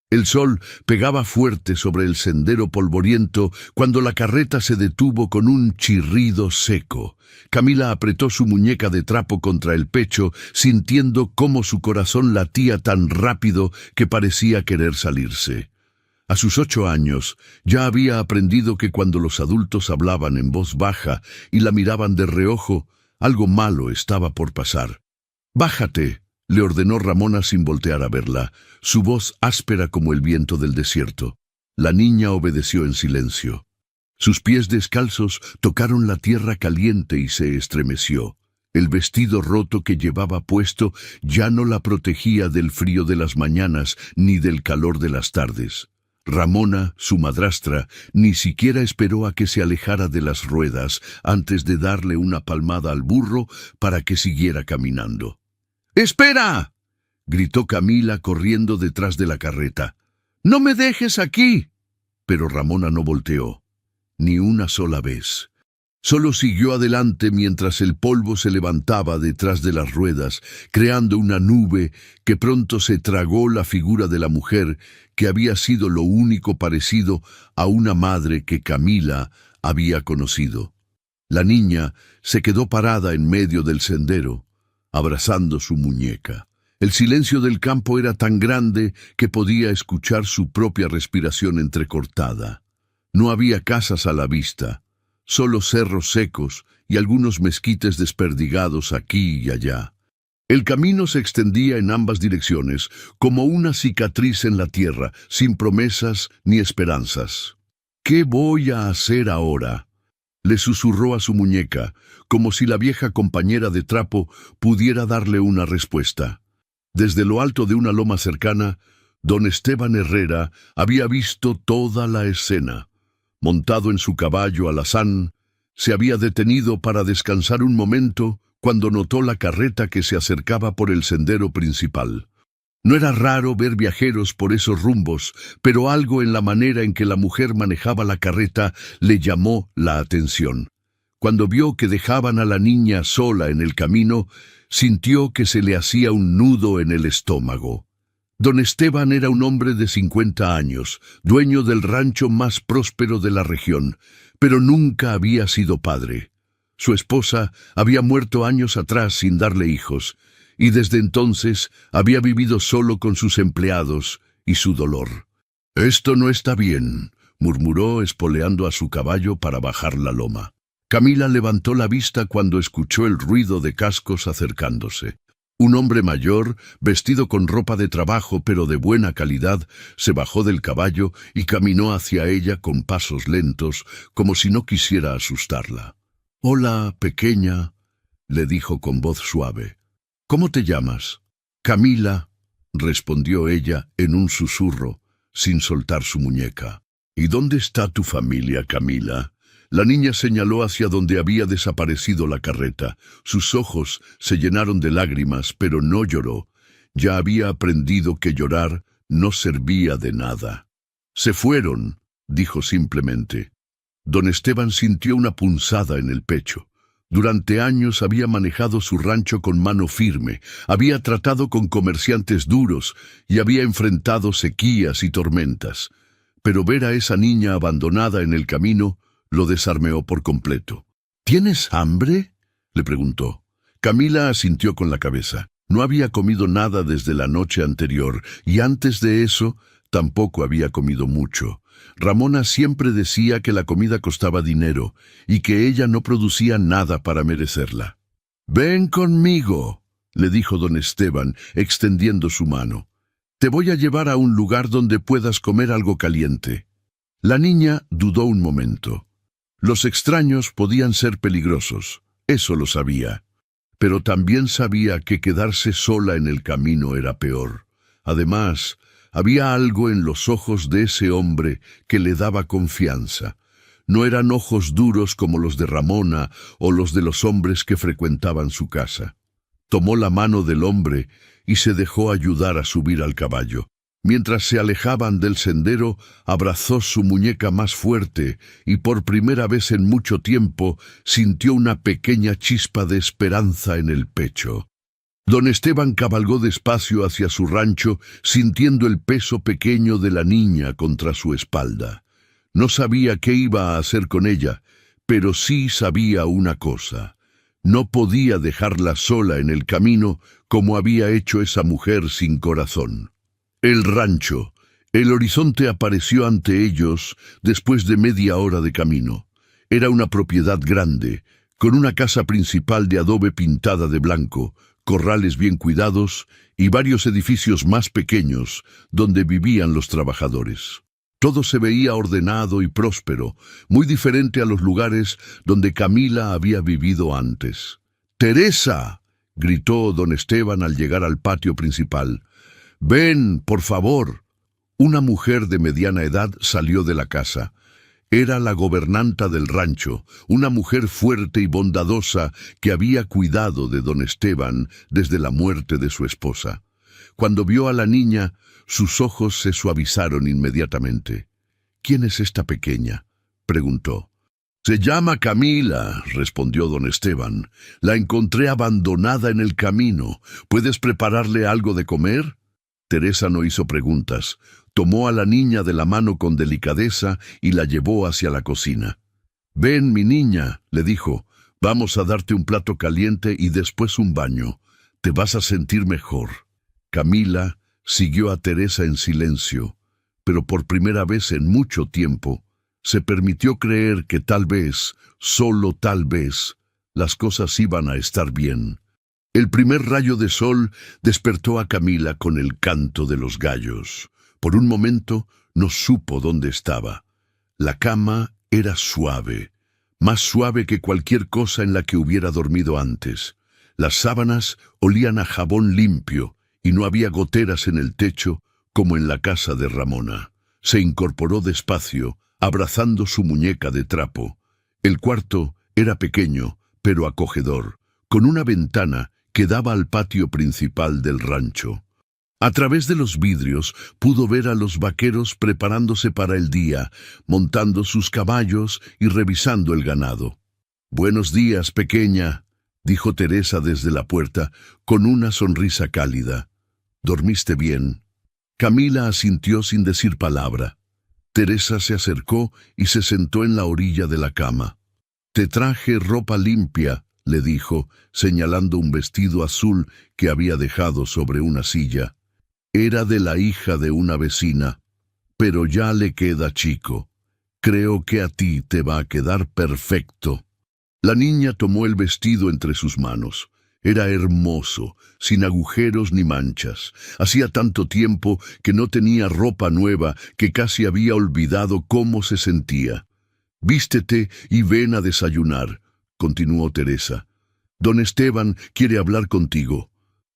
El sol pegaba fuerte sobre el sendero polvoriento cuando la carreta se detuvo con un chirrido seco. Camila apretó su muñeca de trapo contra el pecho, sintiendo cómo su corazón latía tan rápido que parecía querer salirse. A sus 8 años ya había aprendido que cuando los adultos hablaban en voz baja y la miraban de reojo, algo malo estaba por pasar. «Bájate», le ordenó Ramona sin voltear a verla, su voz áspera como el viento del desierto. La niña obedeció en silencio. Sus pies descalzos tocaron la tierra caliente y se estremeció. El vestido roto que llevaba puesto ya no la protegía del frío de las mañanas ni del calor de las tardes. Ramona, su madrastra, ni siquiera esperó a que se alejara de las ruedas antes de darle una palmada al burro para que siguiera caminando. «¡Espera!», gritó Camila corriendo detrás de la carreta. «¡No me dejes aquí!». Pero Ramona no volteó, ni una sola vez. Solo siguió adelante mientras el polvo se levantaba detrás de las ruedas, creando una nube que pronto se tragó la figura de la mujer que había sido lo único parecido a una madre que Camila había conocido. La niña se quedó parada en medio del sendero, abrazando su muñeca. El silencio del campo era tan grande que podía escuchar su propia respiración entrecortada. No había casas a la vista, solo cerros secos y algunos mezquites desperdigados aquí y allá. El camino se extendía en ambas direcciones, como una cicatriz en la tierra, sin promesas ni esperanzas. «¿Qué voy a hacer ahora?», le susurró a su muñeca, como si la vieja compañera de trapo pudiera darle una respuesta. Desde lo alto de una loma cercana, don Esteban Herrera había visto toda la escena. Montado en su caballo alazán, se había detenido para descansar un momento cuando notó la carreta que se acercaba por el sendero principal. No era raro ver viajeros por esos rumbos, pero algo en la manera en que la mujer manejaba la carreta le llamó la atención. Cuando vio que dejaban a la niña sola en el camino, sintió que se le hacía un nudo en el estómago. Don Esteban era un hombre de 50 años, dueño del rancho más próspero de la región, pero nunca había sido padre. Su esposa había muerto años atrás sin darle hijos, y desde entonces había vivido solo con sus empleados y su dolor. «Esto no está bien», murmuró espoleando a su caballo para bajar la loma. Camila levantó la vista cuando escuchó el ruido de cascos acercándose. Un hombre mayor, vestido con ropa de trabajo pero de buena calidad, se bajó del caballo y caminó hacia ella con pasos lentos, como si no quisiera asustarla. «Hola, pequeña», le dijo con voz suave. «¿Cómo te llamas?» «Camila», respondió ella en un susurro, sin soltar su muñeca. «¿Y dónde está tu familia, Camila?» La niña señaló hacia donde había desaparecido la carreta. Sus ojos se llenaron de lágrimas, pero no lloró. Ya había aprendido que llorar no servía de nada. «Se fueron», dijo simplemente. Don Esteban sintió una punzada en el pecho. Durante años había manejado su rancho con mano firme, había tratado con comerciantes duros y había enfrentado sequías y tormentas. Pero ver a esa niña abandonada en el camino lo desarmeó por completo. «¿Tienes hambre?», le preguntó. Camila asintió con la cabeza. No había comido nada desde la noche anterior, y antes de eso tampoco había comido mucho. Ramona siempre decía que la comida costaba dinero, y que ella no producía nada para merecerla. «Ven conmigo», le dijo don Esteban, extendiendo su mano. «Te voy a llevar a un lugar donde puedas comer algo caliente». La niña dudó un momento. Los extraños podían ser peligrosos, eso lo sabía. Pero también sabía que quedarse sola en el camino era peor. Además, había algo en los ojos de ese hombre que le daba confianza. No eran ojos duros como los de Ramona o los de los hombres que frecuentaban su casa. Tomó la mano del hombre y se dejó ayudar a subir al caballo. Mientras se alejaban del sendero, abrazó su muñeca más fuerte y por primera vez en mucho tiempo sintió una pequeña chispa de esperanza en el pecho. Don Esteban cabalgó despacio hacia su rancho, sintiendo el peso pequeño de la niña contra su espalda. No sabía qué iba a hacer con ella, pero sí sabía una cosa. No podía dejarla sola en el camino como había hecho esa mujer sin corazón. El rancho. El horizonte apareció ante ellos después de media hora de camino. Era una propiedad grande, con una casa principal de adobe pintada de blanco, corrales bien cuidados y varios edificios más pequeños donde vivían los trabajadores. Todo se veía ordenado y próspero, muy diferente a los lugares donde Camila había vivido antes. ¡Teresa!, gritó don Esteban al llegar al patio principal. «Ven, por favor». Una mujer de mediana edad salió de la casa. Era la gobernanta del rancho, una mujer fuerte y bondadosa que había cuidado de don Esteban desde la muerte de su esposa. Cuando vio a la niña, sus ojos se suavizaron inmediatamente. «¿Quién es esta pequeña?», preguntó. «Se llama Camila», respondió don Esteban. «La encontré abandonada en el camino. ¿Puedes prepararle algo de comer?». Teresa no hizo preguntas. Tomó a la niña de la mano con delicadeza y la llevó hacia la cocina. «Ven, mi niña», le dijo, «vamos a darte un plato caliente y después un baño. Te vas a sentir mejor». Camila siguió a Teresa en silencio, pero por primera vez en mucho tiempo se permitió creer que tal vez, solo tal vez, las cosas iban a estar bien. El primer rayo de sol despertó a Camila con el canto de los gallos. Por un momento no supo dónde estaba. La cama era suave, más suave que cualquier cosa en la que hubiera dormido antes. Las sábanas olían a jabón limpio y no había goteras en el techo como en la casa de Ramona. Se incorporó despacio, abrazando su muñeca de trapo. El cuarto era pequeño, pero acogedor, con una ventana que daba al patio principal del rancho. A través de los vidrios pudo ver a los vaqueros preparándose para el día, montando sus caballos y revisando el ganado. «Buenos días, pequeña», dijo Teresa desde la puerta, con una sonrisa cálida. «¿Dormiste bien?». Camila asintió sin decir palabra. Teresa se acercó y se sentó en la orilla de la cama. «Te traje ropa limpia», le dijo, señalando un vestido azul que había dejado sobre una silla. Era de la hija de una vecina, pero ya le queda chico. Creo que a ti te va a quedar perfecto. La niña tomó el vestido entre sus manos. Era hermoso, sin agujeros ni manchas. Hacía tanto tiempo que no tenía ropa nueva que casi había olvidado cómo se sentía. «Vístete y ven a desayunar», continuó Teresa. «Don Esteban quiere hablar contigo».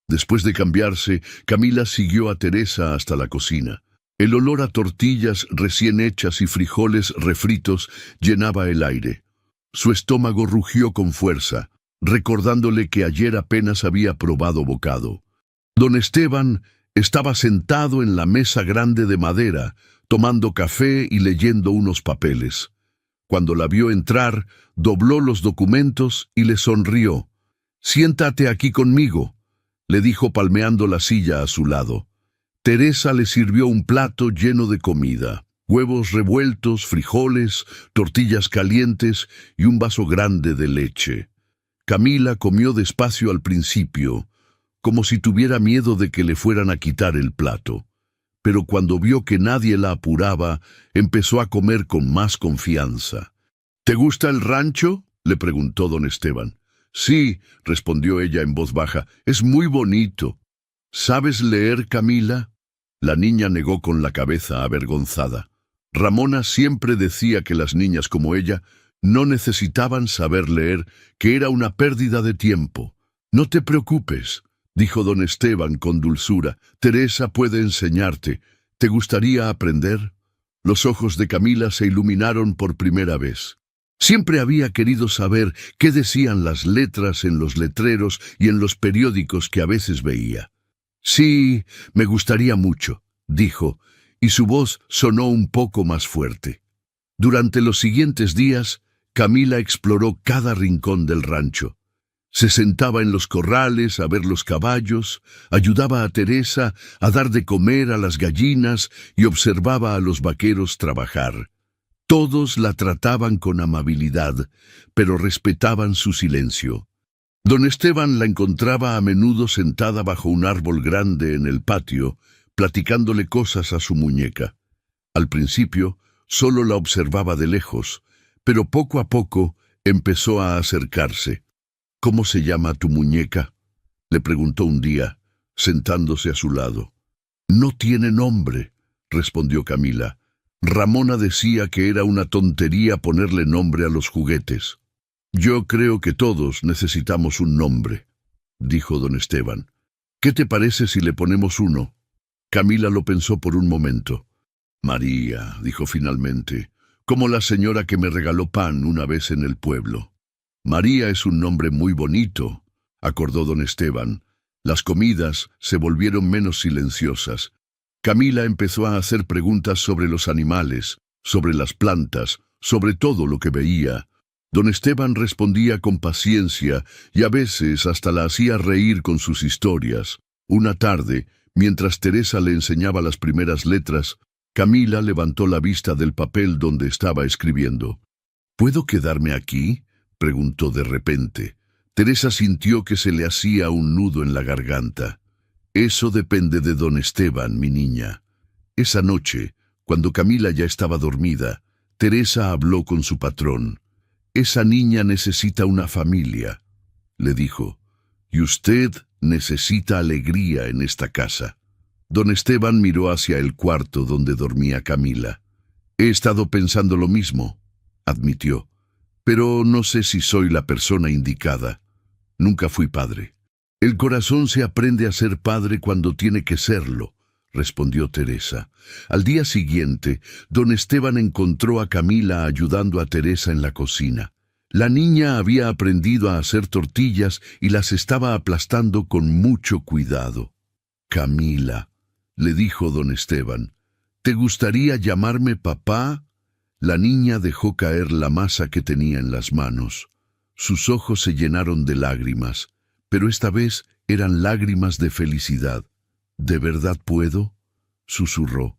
Después de cambiarse, Camila siguió a Teresa hasta la cocina. El olor a tortillas recién hechas y frijoles refritos llenaba el aire. Su estómago rugió con fuerza, recordándole que ayer apenas había probado bocado. Don Esteban estaba sentado en la mesa grande de madera, tomando café y leyendo unos papeles. Cuando la vio entrar, dobló los documentos y le sonrió. «Siéntate aquí conmigo», le dijo palmeando la silla a su lado. Teresa le sirvió un plato lleno de comida, huevos revueltos, frijoles, tortillas calientes y un vaso grande de leche. Camila comió despacio al principio, como si tuviera miedo de que le fueran a quitar el plato. Pero cuando vio que nadie la apuraba, empezó a comer con más confianza. «¿Te gusta el rancho?», le preguntó don Esteban. «Sí», respondió ella en voz baja, «es muy bonito». «¿Sabes leer, Camila?». La niña negó con la cabeza avergonzada. Ramona siempre decía que las niñas como ella no necesitaban saber leer, que era una pérdida de tiempo. «No te preocupes», dijo don Esteban con dulzura. «Teresa puede enseñarte. ¿Te gustaría aprender?». Los ojos de Camila se iluminaron por primera vez. Siempre había querido saber qué decían las letras en los letreros y en los periódicos que a veces veía. «Sí, me gustaría mucho», dijo, y su voz sonó un poco más fuerte. Durante los siguientes días, Camila exploró cada rincón del rancho. Se sentaba en los corrales a ver los caballos, ayudaba a Teresa a dar de comer a las gallinas y observaba a los vaqueros trabajar. Todos la trataban con amabilidad, pero respetaban su silencio. Don Esteban la encontraba a menudo sentada bajo un árbol grande en el patio, platicándole cosas a su muñeca. Al principio, solo la observaba de lejos, pero poco a poco empezó a acercarse. «¿Cómo se llama tu muñeca?», le preguntó un día, sentándose a su lado. «No tiene nombre», respondió Camila. Ramona decía que era una tontería ponerle nombre a los juguetes. «Yo creo que todos necesitamos un nombre», dijo don Esteban. «¿Qué te parece si le ponemos uno?». Camila lo pensó por un momento. «María», dijo finalmente, «como la señora que me regaló pan una vez en el pueblo». «María es un nombre muy bonito», acordó don Esteban. Las comidas se volvieron menos silenciosas. Camila empezó a hacer preguntas sobre los animales, sobre las plantas, sobre todo lo que veía. Don Esteban respondía con paciencia y a veces hasta la hacía reír con sus historias. Una tarde, mientras Teresa le enseñaba las primeras letras, Camila levantó la vista del papel donde estaba escribiendo. «¿Puedo quedarme aquí?», preguntó de repente. Teresa sintió que se le hacía un nudo en la garganta. «Eso depende de don Esteban, mi niña». Esa noche, cuando Camila ya estaba dormida, Teresa habló con su patrón. «Esa niña necesita una familia», le dijo, «y usted necesita alegría en esta casa». Don Esteban miró hacia el cuarto donde dormía Camila. «He estado pensando lo mismo», admitió, «pero no sé si soy la persona indicada. Nunca fui padre». «El corazón se aprende a ser padre cuando tiene que serlo», respondió Teresa. Al día siguiente, don Esteban encontró a Camila ayudando a Teresa en la cocina. La niña había aprendido a hacer tortillas y las estaba aplastando con mucho cuidado. «Camila», le dijo don Esteban, «¿te gustaría llamarme papá?». La niña dejó caer la masa que tenía en las manos. Sus ojos se llenaron de lágrimas, pero esta vez eran lágrimas de felicidad. «¿De verdad puedo?», susurró.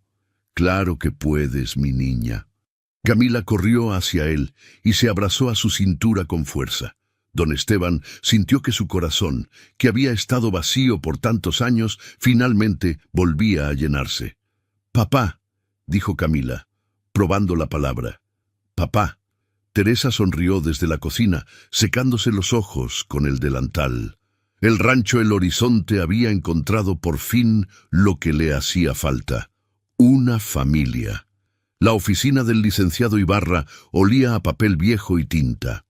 «Claro que puedes, mi niña». Camila corrió hacia él y se abrazó a su cintura con fuerza. Don Esteban sintió que su corazón, que había estado vacío por tantos años, finalmente volvía a llenarse. «Papá», dijo Camila, probando la palabra. «Papá». Teresa sonrió desde la cocina, secándose los ojos con el delantal. El rancho El Horizonte había encontrado por fin lo que le hacía falta: una familia. La oficina del licenciado Ibarra olía a papel viejo y tinta.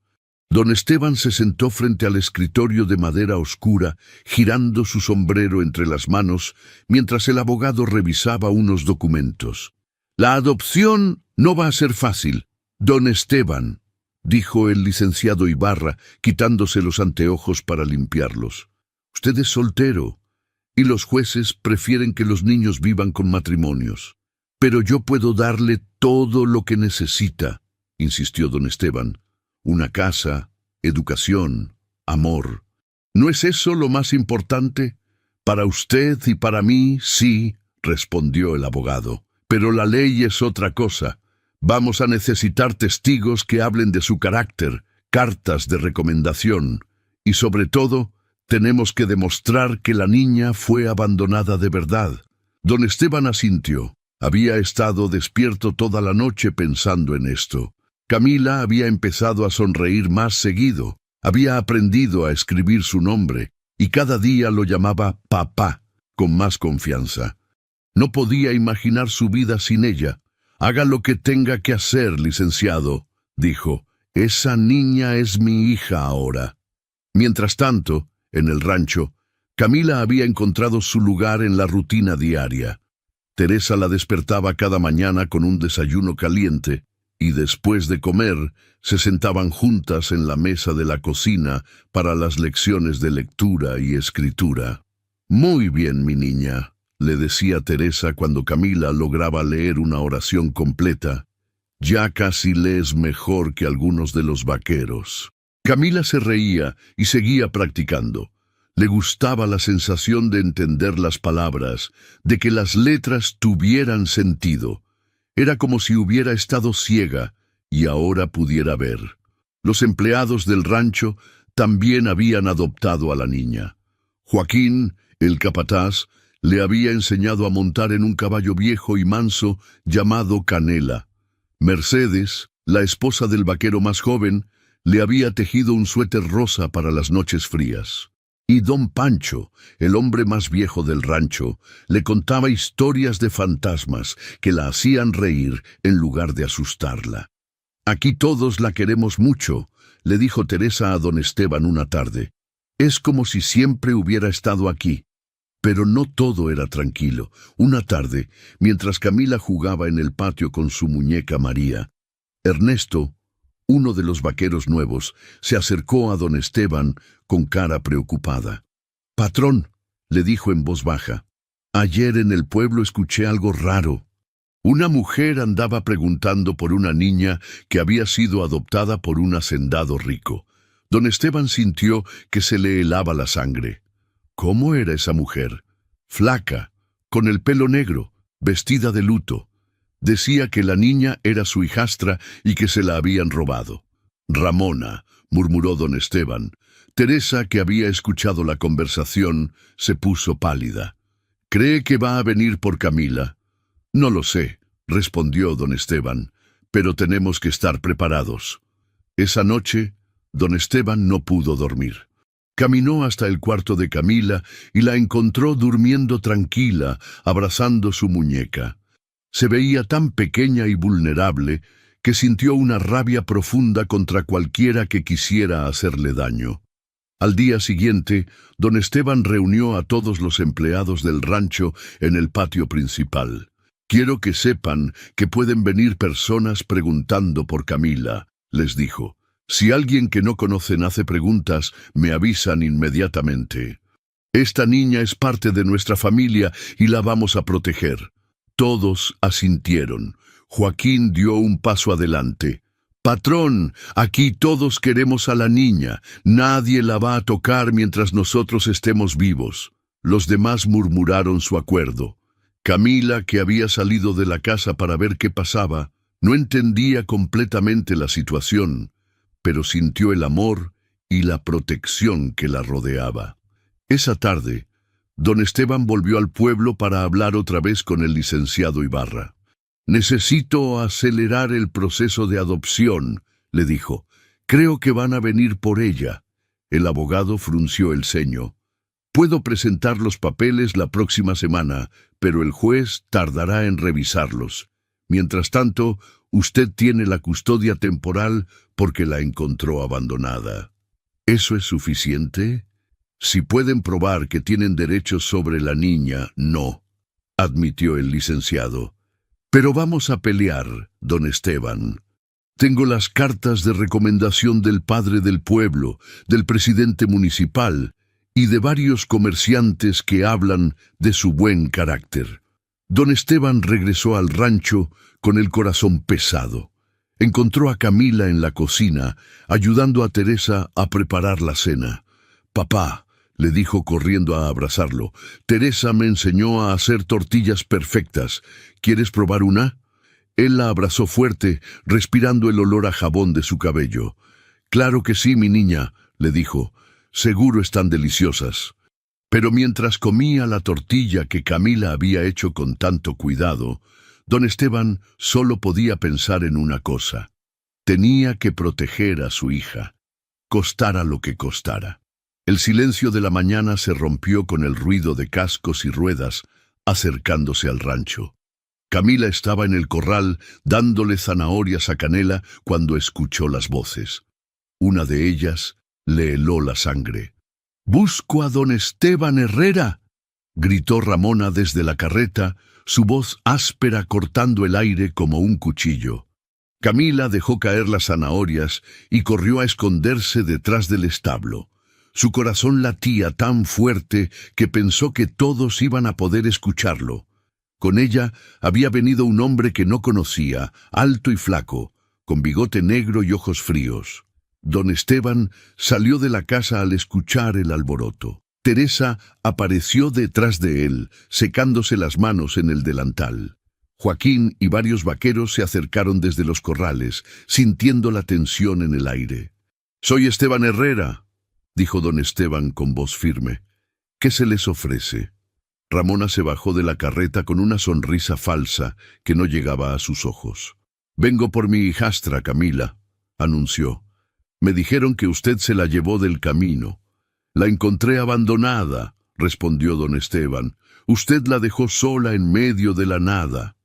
Don Esteban se sentó frente al escritorio de madera oscura, girando su sombrero entre las manos, mientras el abogado revisaba unos documentos. «La adopción no va a ser fácil, don Esteban», dijo el licenciado Ibarra, quitándose los anteojos para limpiarlos. «Usted es soltero, y los jueces prefieren que los niños vivan con matrimonios. Pero yo puedo darle todo lo que necesita», insistió don Esteban. «Una casa, educación, amor. ¿No es eso lo más importante? Para usted y para mí, sí», respondió el abogado. «Pero la ley es otra cosa. Vamos a necesitar testigos que hablen de su carácter, cartas de recomendación, y sobre todo, tenemos que demostrar que la niña fue abandonada de verdad». Don Esteban asintió. Había estado despierto toda la noche pensando en esto. Camila había empezado a sonreír más seguido, había aprendido a escribir su nombre, y cada día lo llamaba papá, con más confianza. No podía imaginar su vida sin ella. «Haga lo que tenga que hacer, licenciado», dijo. «Esa niña es mi hija ahora». Mientras tanto, en el rancho, Camila había encontrado su lugar en la rutina diaria. Teresa la despertaba cada mañana con un desayuno caliente, y después de comer, se sentaban juntas en la mesa de la cocina para las lecciones de lectura y escritura. «Muy bien, mi niña», le decía Teresa cuando Camila lograba leer una oración completa. «Ya casi lees mejor que algunos de los vaqueros». Camila se reía y seguía practicando. Le gustaba la sensación de entender las palabras, de que las letras tuvieran sentido. Era como si hubiera estado ciega y ahora pudiera ver. Los empleados del rancho también habían adoptado a la niña. Joaquín, el capataz, le había enseñado a montar en un caballo viejo y manso llamado Canela. Mercedes, la esposa del vaquero más joven, le había tejido un suéter rosa para las noches frías. Y don Pancho, el hombre más viejo del rancho, le contaba historias de fantasmas que la hacían reír en lugar de asustarla. «Aquí todos la queremos mucho», le dijo Teresa a don Esteban una tarde. «Es como si siempre hubiera estado aquí». Pero no todo era tranquilo. Una tarde, mientras Camila jugaba en el patio con su muñeca María, Ernesto, uno de los vaqueros nuevos, se acercó a don Esteban con cara preocupada. «Patrón», le dijo en voz baja, «ayer en el pueblo escuché algo raro. Una mujer andaba preguntando por una niña que había sido adoptada por un hacendado rico». Don Esteban sintió que se le helaba la sangre. ¿Cómo era esa mujer? Flaca, con el pelo negro, vestida de luto. Decía que la niña era su hijastra y que se la habían robado. «Ramona», murmuró don Esteban. Teresa, que había escuchado la conversación, se puso pálida. «¿Cree que va a venir por Camila?» «No lo sé», respondió don Esteban, «pero tenemos que estar preparados». Esa noche, don Esteban no pudo dormir. Caminó hasta el cuarto de Camila y la encontró durmiendo tranquila, abrazando su muñeca. Se veía tan pequeña y vulnerable que sintió una rabia profunda contra cualquiera que quisiera hacerle daño. Al día siguiente, don Esteban reunió a todos los empleados del rancho en el patio principal. «Quiero que sepan que pueden venir personas preguntando por Camila», les dijo. «Si alguien que no conocen hace preguntas, me avisan inmediatamente. Esta niña es parte de nuestra familia y la vamos a proteger». Todos asintieron. Joaquín dio un paso adelante. «Patrón, aquí todos queremos a la niña. Nadie la va a tocar mientras nosotros estemos vivos». Los demás murmuraron su acuerdo. Camila, que había salido de la casa para ver qué pasaba, no entendía completamente la situación, pero sintió el amor y la protección que la rodeaba. Esa tarde, don Esteban volvió al pueblo para hablar otra vez con el licenciado Ibarra. «Necesito acelerar el proceso de adopción», le dijo. «Creo que van a venir por ella». El abogado frunció el ceño. «Puedo presentar los papeles la próxima semana, pero el juez tardará en revisarlos. Mientras tanto, usted tiene la custodia temporal porque la encontró abandonada». «¿Eso es suficiente?» «Si pueden probar que tienen derechos sobre la niña, no», admitió el licenciado. «Pero vamos a pelear, don Esteban. Tengo las cartas de recomendación del padre del pueblo, del presidente municipal y de varios comerciantes que hablan de su buen carácter». Don Esteban regresó al rancho con el corazón pesado. Encontró a Camila en la cocina, ayudando a Teresa a preparar la cena. «Papá», le dijo corriendo a abrazarlo, «Teresa me enseñó a hacer tortillas perfectas. ¿Quieres probar una?» Él la abrazó fuerte, respirando el olor a jabón de su cabello. «Claro que sí, mi niña», le dijo, «seguro están deliciosas». Pero mientras comía la tortilla que Camila había hecho con tanto cuidado, don Esteban solo podía pensar en una cosa. Tenía que proteger a su hija, costara lo que costara. El silencio de la mañana se rompió con el ruido de cascos y ruedas acercándose al rancho. Camila estaba en el corral dándole zanahorias a Canela cuando escuchó las voces. Una de ellas le heló la sangre. «¡Busco a don Esteban Herrera!», gritó Ramona desde la carreta, su voz áspera cortando el aire como un cuchillo. Camila dejó caer las zanahorias y corrió a esconderse detrás del establo. Su corazón latía tan fuerte que pensó que todos iban a poder escucharlo. Con ella había venido un hombre que no conocía, alto y flaco, con bigote negro y ojos fríos. Don Esteban salió de la casa al escuchar el alboroto. Teresa apareció detrás de él, secándose las manos en el delantal. Joaquín y varios vaqueros se acercaron desde los corrales, sintiendo la tensión en el aire. «Soy Esteban Herrera», dijo don Esteban con voz firme. «¿Qué se les ofrece?» Ramona se bajó de la carreta con una sonrisa falsa que no llegaba a sus ojos. «Vengo por mi hijastra, Camila», anunció. «Me dijeron que usted se la llevó del camino». «La encontré abandonada», respondió don Esteban. «Usted la dejó sola en medio de la nada».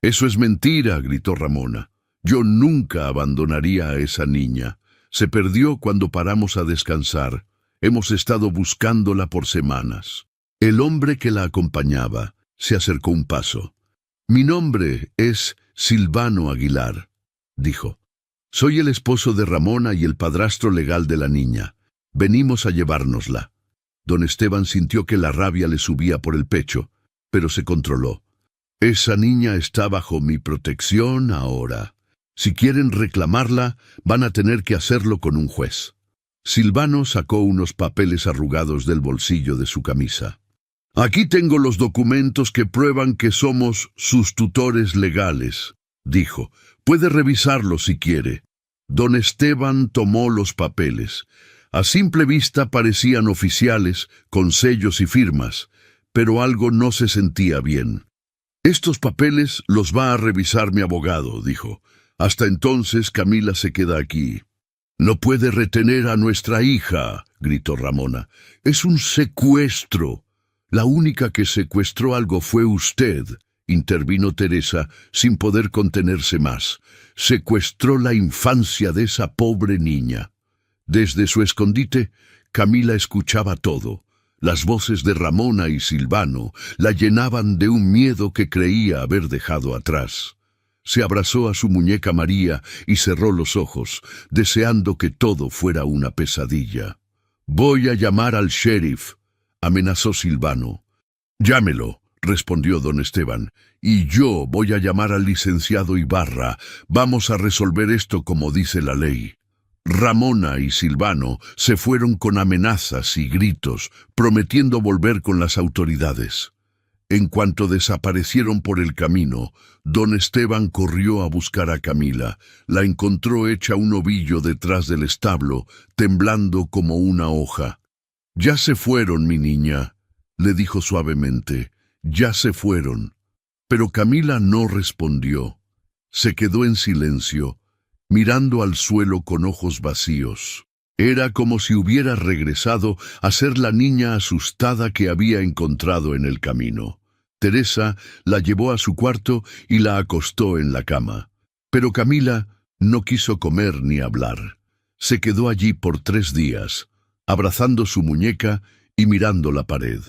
«Eso es mentira», gritó Ramona. «Yo nunca abandonaría a esa niña. Se perdió cuando paramos a descansar. Hemos estado buscándola por semanas». El hombre que la acompañaba se acercó un paso. «Mi nombre es Silvano Aguilar», dijo. «Soy el esposo de Ramona y el padrastro legal de la niña. Venimos a llevárnosla». Don Esteban sintió que la rabia le subía por el pecho, pero se controló. «Esa niña está bajo mi protección ahora. Si quieren reclamarla, van a tener que hacerlo con un juez». Silvano sacó unos papeles arrugados del bolsillo de su camisa. «Aquí tengo los documentos que prueban que somos sus tutores legales», dijo. «Puede revisarlos si quiere». Don Esteban tomó los papeles. A simple vista parecían oficiales, con sellos y firmas, pero algo no se sentía bien. «Estos papeles los va a revisar mi abogado», dijo. «Hasta entonces Camila se queda aquí». «No puede retener a nuestra hija», gritó Ramona. «Es un secuestro». «La única que secuestró algo fue usted», intervino Teresa, sin poder contenerse más. «Secuestró la infancia de esa pobre niña». Desde su escondite, Camila escuchaba todo. Las voces de Ramona y Silvano la llenaban de un miedo que creía haber dejado atrás. Se abrazó a su muñeca María y cerró los ojos, deseando que todo fuera una pesadilla. «Voy a llamar al sheriff», amenazó Silvano. «Llámelo», respondió don Esteban, «y yo voy a llamar al licenciado Ibarra. Vamos a resolver esto como dice la ley». Ramona y Silvano se fueron con amenazas y gritos, prometiendo volver con las autoridades. En cuanto desaparecieron por el camino, don Esteban corrió a buscar a Camila. La encontró hecha un ovillo detrás del establo, temblando como una hoja. «Ya se fueron, mi niña», le dijo suavemente. «Ya se fueron». Pero Camila no respondió. Se quedó en silencio, mirando al suelo con ojos vacíos. Era como si hubiera regresado a ser la niña asustada que había encontrado en el camino. Teresa la llevó a su cuarto y la acostó en la cama. Pero Camila no quiso comer ni hablar. Se quedó allí por 3 días, abrazando su muñeca y mirando la pared.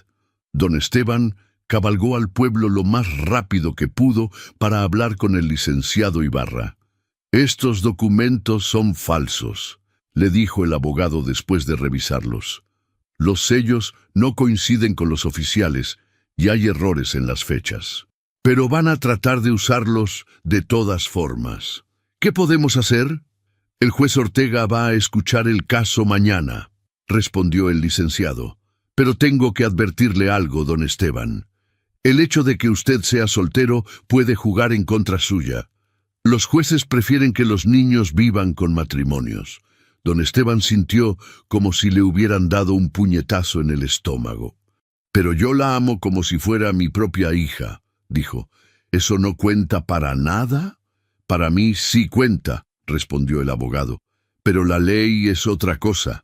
Don Esteban cabalgó al pueblo lo más rápido que pudo para hablar con el licenciado Ibarra. «Estos documentos son falsos», le dijo el abogado después de revisarlos. «Los sellos no coinciden con los oficiales y hay errores en las fechas. Pero van a tratar de usarlos de todas formas. ¿Qué podemos hacer?» «El juez Ortega va a escuchar el caso mañana», respondió el licenciado. «Pero tengo que advertirle algo, don Esteban. El hecho de que usted sea soltero puede jugar en contra suya. Los jueces prefieren que los niños vivan con matrimonios». Don Esteban sintió como si le hubieran dado un puñetazo en el estómago. «Pero yo la amo como si fuera mi propia hija», dijo. «¿Eso no cuenta para nada?» «Para mí sí cuenta», respondió el abogado. «Pero la ley es otra cosa.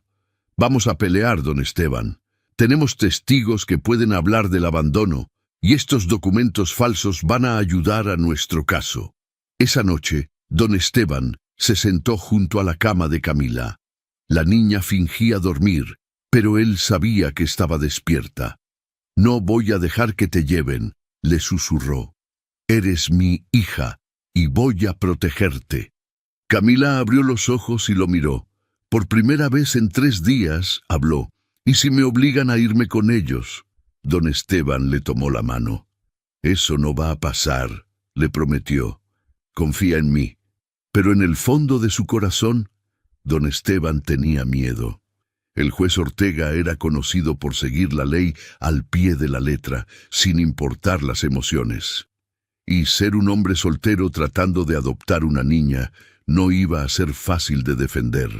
Vamos a pelear, don Esteban. Tenemos testigos que pueden hablar del abandono, y estos documentos falsos van a ayudar a nuestro caso». Esa noche, don Esteban se sentó junto a la cama de Camila. La niña fingía dormir, pero él sabía que estaba despierta. «No voy a dejar que te lleven», le susurró. «Eres mi hija y voy a protegerte». Camila abrió los ojos y lo miró. Por primera vez en 3 días habló. «¿Y si me obligan a irme con ellos?» Don Esteban le tomó la mano. «Eso no va a pasar», le prometió. «Confía en mí». Pero en el fondo de su corazón Don Esteban tenía miedo. El juez Ortega era conocido por seguir la ley al pie de la letra, sin importar las emociones. Y ser un hombre soltero tratando de adoptar una niña no iba a ser fácil de defender.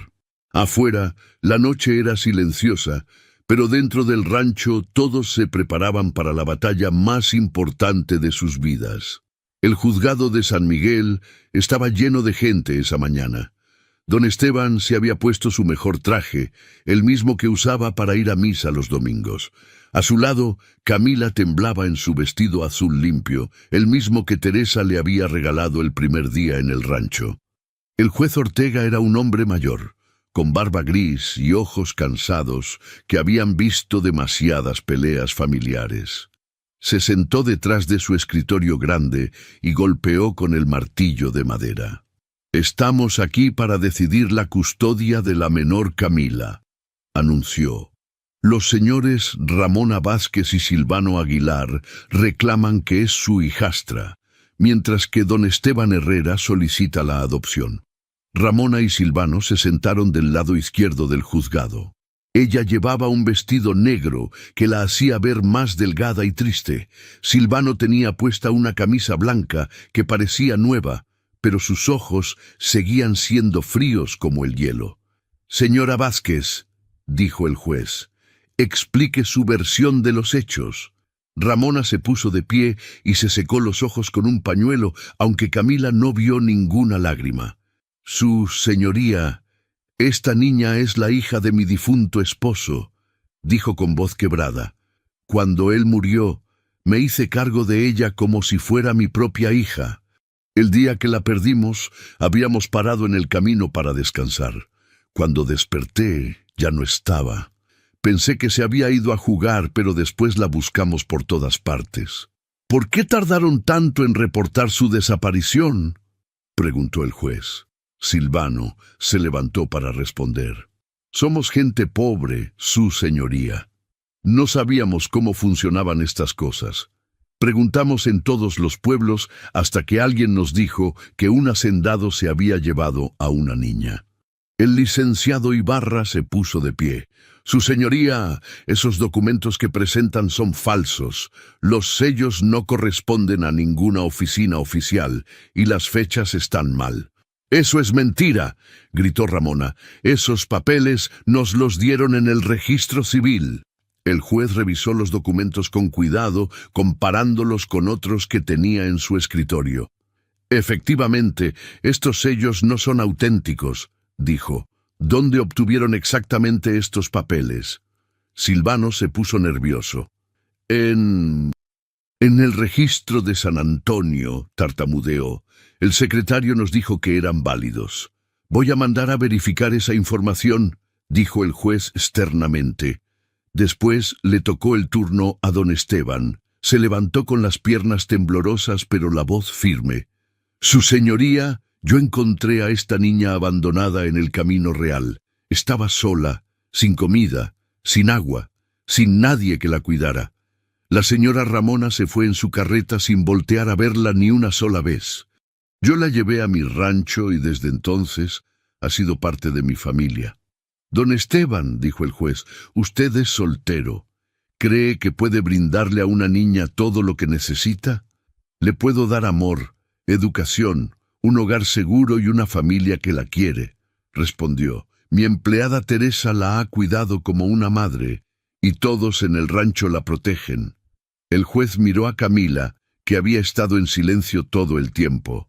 Afuera, la noche era silenciosa, pero dentro del rancho todos se preparaban para la batalla más importante de sus vidas. El juzgado de San Miguel estaba lleno de gente esa mañana. Don Esteban se había puesto su mejor traje, el mismo que usaba para ir a misa los domingos. A su lado, Camila temblaba en su vestido azul limpio, el mismo que Teresa le había regalado el primer día en el rancho. El juez Ortega era un hombre mayor, con barba gris y ojos cansados, que habían visto demasiadas peleas familiares. Se sentó detrás de su escritorio grande y golpeó con el martillo de madera. «Estamos aquí para decidir la custodia de la menor Camila», anunció. «Los señores Ramona Vázquez y Silvano Aguilar reclaman que es su hijastra, mientras que don Esteban Herrera solicita la adopción». Ramona y Silvano se sentaron del lado izquierdo del juzgado. Ella llevaba un vestido negro que la hacía ver más delgada y triste. Silvano tenía puesta una camisa blanca que parecía nueva, pero sus ojos seguían siendo fríos como el hielo. «Señora Vázquez», dijo el juez, «explique su versión de los hechos». Ramona se puso de pie y se secó los ojos con un pañuelo, aunque Camila no vio ninguna lágrima. «Su señoría, esta niña es la hija de mi difunto esposo», dijo con voz quebrada. «Cuando él murió, me hice cargo de ella como si fuera mi propia hija. El día que la perdimos, habíamos parado en el camino para descansar. Cuando desperté, ya no estaba. Pensé que se había ido a jugar, pero después la buscamos por todas partes». «¿Por qué tardaron tanto en reportar su desaparición?», preguntó el juez. Silvano se levantó para responder. «Somos gente pobre, su señoría. No sabíamos cómo funcionaban estas cosas. Preguntamos en todos los pueblos hasta que alguien nos dijo que un hacendado se había llevado a una niña». El licenciado Ibarra se puso de pie. «Su señoría, esos documentos que presentan son falsos. Los sellos no corresponden a ninguna oficina oficial y las fechas están mal». «Eso es mentira», gritó Ramona. «Esos papeles nos los dieron en el registro civil». El juez revisó los documentos con cuidado, comparándolos con otros que tenía en su escritorio. «Efectivamente, estos sellos no son auténticos», dijo. «¿Dónde obtuvieron exactamente estos papeles?» Silvano se puso nervioso. En el registro de San Antonio», tartamudeó. «El secretario nos dijo que eran válidos». «Voy a mandar a verificar esa información», dijo el juez sternamente. Después le tocó el turno a don Esteban. Se levantó con las piernas temblorosas pero la voz firme. «Su señoría, yo encontré a esta niña abandonada en el camino real. Estaba sola, sin comida, sin agua, sin nadie que la cuidara. La señora Ramona se fue en su carreta sin voltear a verla ni una sola vez. Yo la llevé a mi rancho y desde entonces ha sido parte de mi familia». «Don Esteban», dijo el juez, «usted es soltero. ¿Cree que puede brindarle a una niña todo lo que necesita? Le puedo dar amor, educación, un hogar seguro y una familia que la quiere», respondió. «Mi empleada Teresa la ha cuidado como una madre, y todos en el rancho la protegen». El juez miró a Camila, que había estado en silencio todo el tiempo.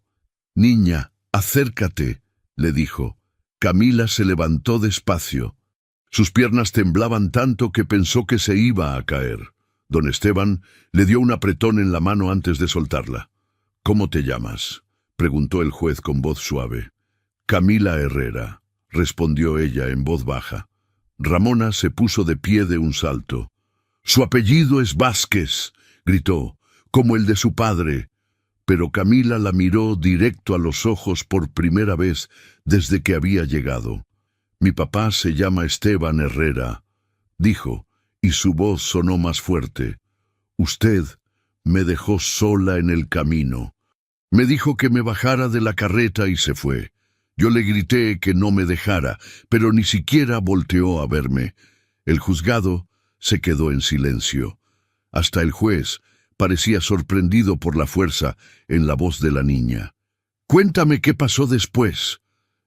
«Niña, acércate», le dijo. Camila se levantó despacio. Sus piernas temblaban tanto que pensó que se iba a caer. Don Esteban le dio un apretón en la mano antes de soltarla. «¿Cómo te llamas?», preguntó el juez con voz suave. «Camila Herrera», respondió ella en voz baja. Ramona se puso de pie de un salto. «Su apellido es Vázquez», gritó, «como el de su padre». Pero Camila la miró directo a los ojos por primera vez desde que había llegado. «Mi papá se llama Esteban Herrera», dijo, y su voz sonó más fuerte. «Usted me dejó sola en el camino. Me dijo que me bajara de la carreta y se fue. Yo le grité que no me dejara, pero ni siquiera volteó a verme. El juzgado se quedó en silencio. Hasta el juez parecía sorprendido por la fuerza en la voz de la niña. «Cuéntame qué pasó después»,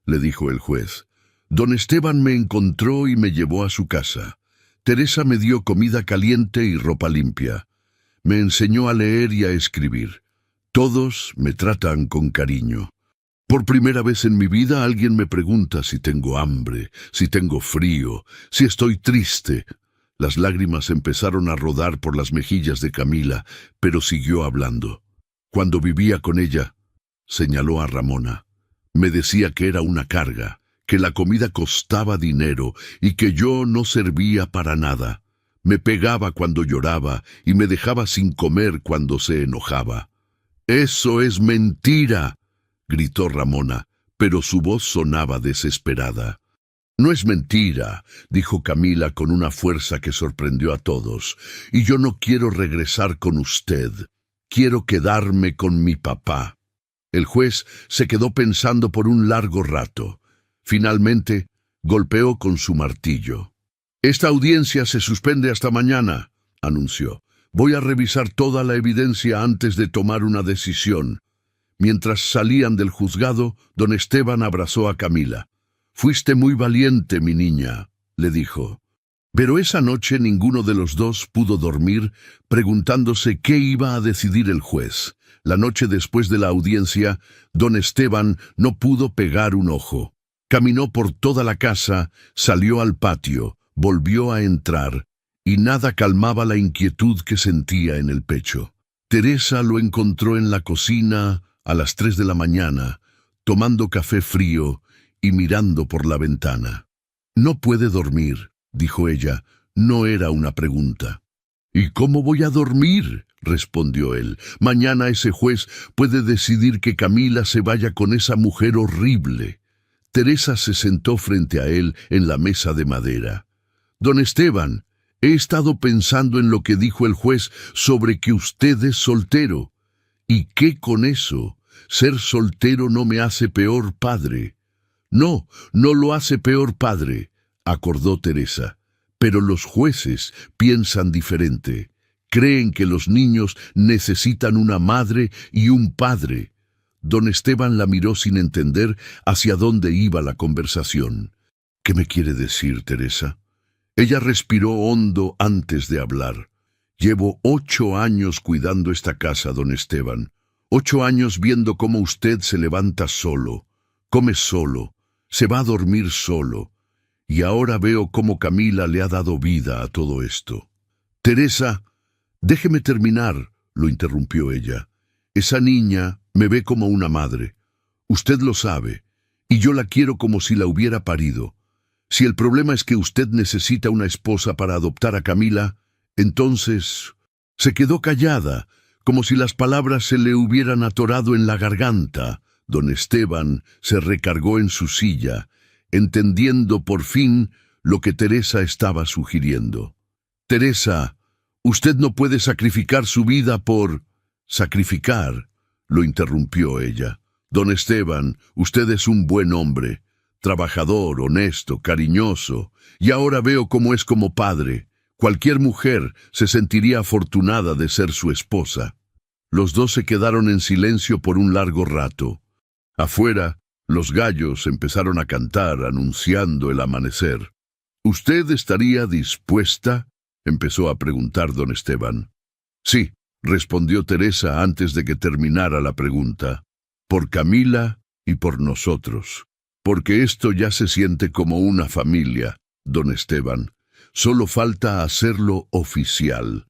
le dijo el juez. «Don Esteban me encontró y me llevó a su casa. Teresa me dio comida caliente y ropa limpia. Me enseñó a leer y a escribir. Todos me tratan con cariño. Por primera vez en mi vida alguien me pregunta si tengo hambre, si tengo frío, si estoy triste». Las lágrimas empezaron a rodar por las mejillas de Camila, pero siguió hablando. «Cuando vivía con ella», señaló a Ramona, «me decía que era una carga, que la comida costaba dinero y que yo no servía para nada. Me pegaba cuando lloraba y me dejaba sin comer cuando se enojaba». «¡Eso es mentira!», gritó Ramona, pero su voz sonaba desesperada. «No es mentira», dijo Camila con una fuerza que sorprendió a todos. «Y yo no quiero regresar con usted. Quiero quedarme con mi papá». El juez se quedó pensando por un largo rato. Finalmente, golpeó con su martillo. «Esta audiencia se suspende hasta mañana», anunció. «Voy a revisar toda la evidencia antes de tomar una decisión». Mientras salían del juzgado, don Esteban abrazó a Camila. «Fuiste muy valiente, mi niña», le dijo. Pero esa noche ninguno de los dos pudo dormir, preguntándose qué iba a decidir el juez. La noche después de la audiencia, don Esteban no pudo pegar un ojo. Caminó por toda la casa, salió al patio, volvió a entrar, y nada calmaba la inquietud que sentía en el pecho. Teresa lo encontró en la cocina a las 3 de la mañana, tomando café frío y mirando por la ventana. «No puede dormir», dijo ella. No era una pregunta. «¿Y cómo voy a dormir?», respondió él. «Mañana ese juez puede decidir que Camila se vaya con esa mujer horrible». Teresa se sentó frente a él en la mesa de madera. «Don Esteban, he estado pensando en lo que dijo el juez sobre que usted es soltero. ¿Y qué con eso? Ser soltero no me hace peor padre». «No, no lo hace peor padre», acordó Teresa. «Pero los jueces piensan diferente. Creen que los niños necesitan una madre y un padre». Don Esteban la miró sin entender hacia dónde iba la conversación. «¿Qué me quiere decir, Teresa?». Ella respiró hondo antes de hablar. «Llevo 8 años cuidando esta casa, don Esteban. 8 años viendo cómo usted se levanta solo, come solo, se va a dormir solo. Y ahora veo cómo Camila le ha dado vida a todo esto». «Teresa, déjeme terminar», lo interrumpió ella. «Esa niña me ve como una madre. Usted lo sabe, y yo la quiero como si la hubiera parido. Si el problema es que usted necesita una esposa para adoptar a Camila, entonces...». Se quedó callada, como si las palabras se le hubieran atorado en la garganta. Don Esteban se recargó en su silla, entendiendo por fin lo que Teresa estaba sugiriendo. «Teresa, usted no puede sacrificar su vida por...». «Sacrificar», lo interrumpió ella. «Don Esteban, usted es un buen hombre, trabajador, honesto, cariñoso, y ahora veo cómo es como padre. Cualquier mujer se sentiría afortunada de ser su esposa». Los dos se quedaron en silencio por un largo rato. Afuera, los gallos empezaron a cantar, anunciando el amanecer. «¿Usted estaría dispuesta?», empezó a preguntar don Esteban. «Sí», respondió Teresa antes de que terminara la pregunta. «Por Camila y por nosotros. Porque esto ya se siente como una familia, don Esteban. Solo falta hacerlo oficial».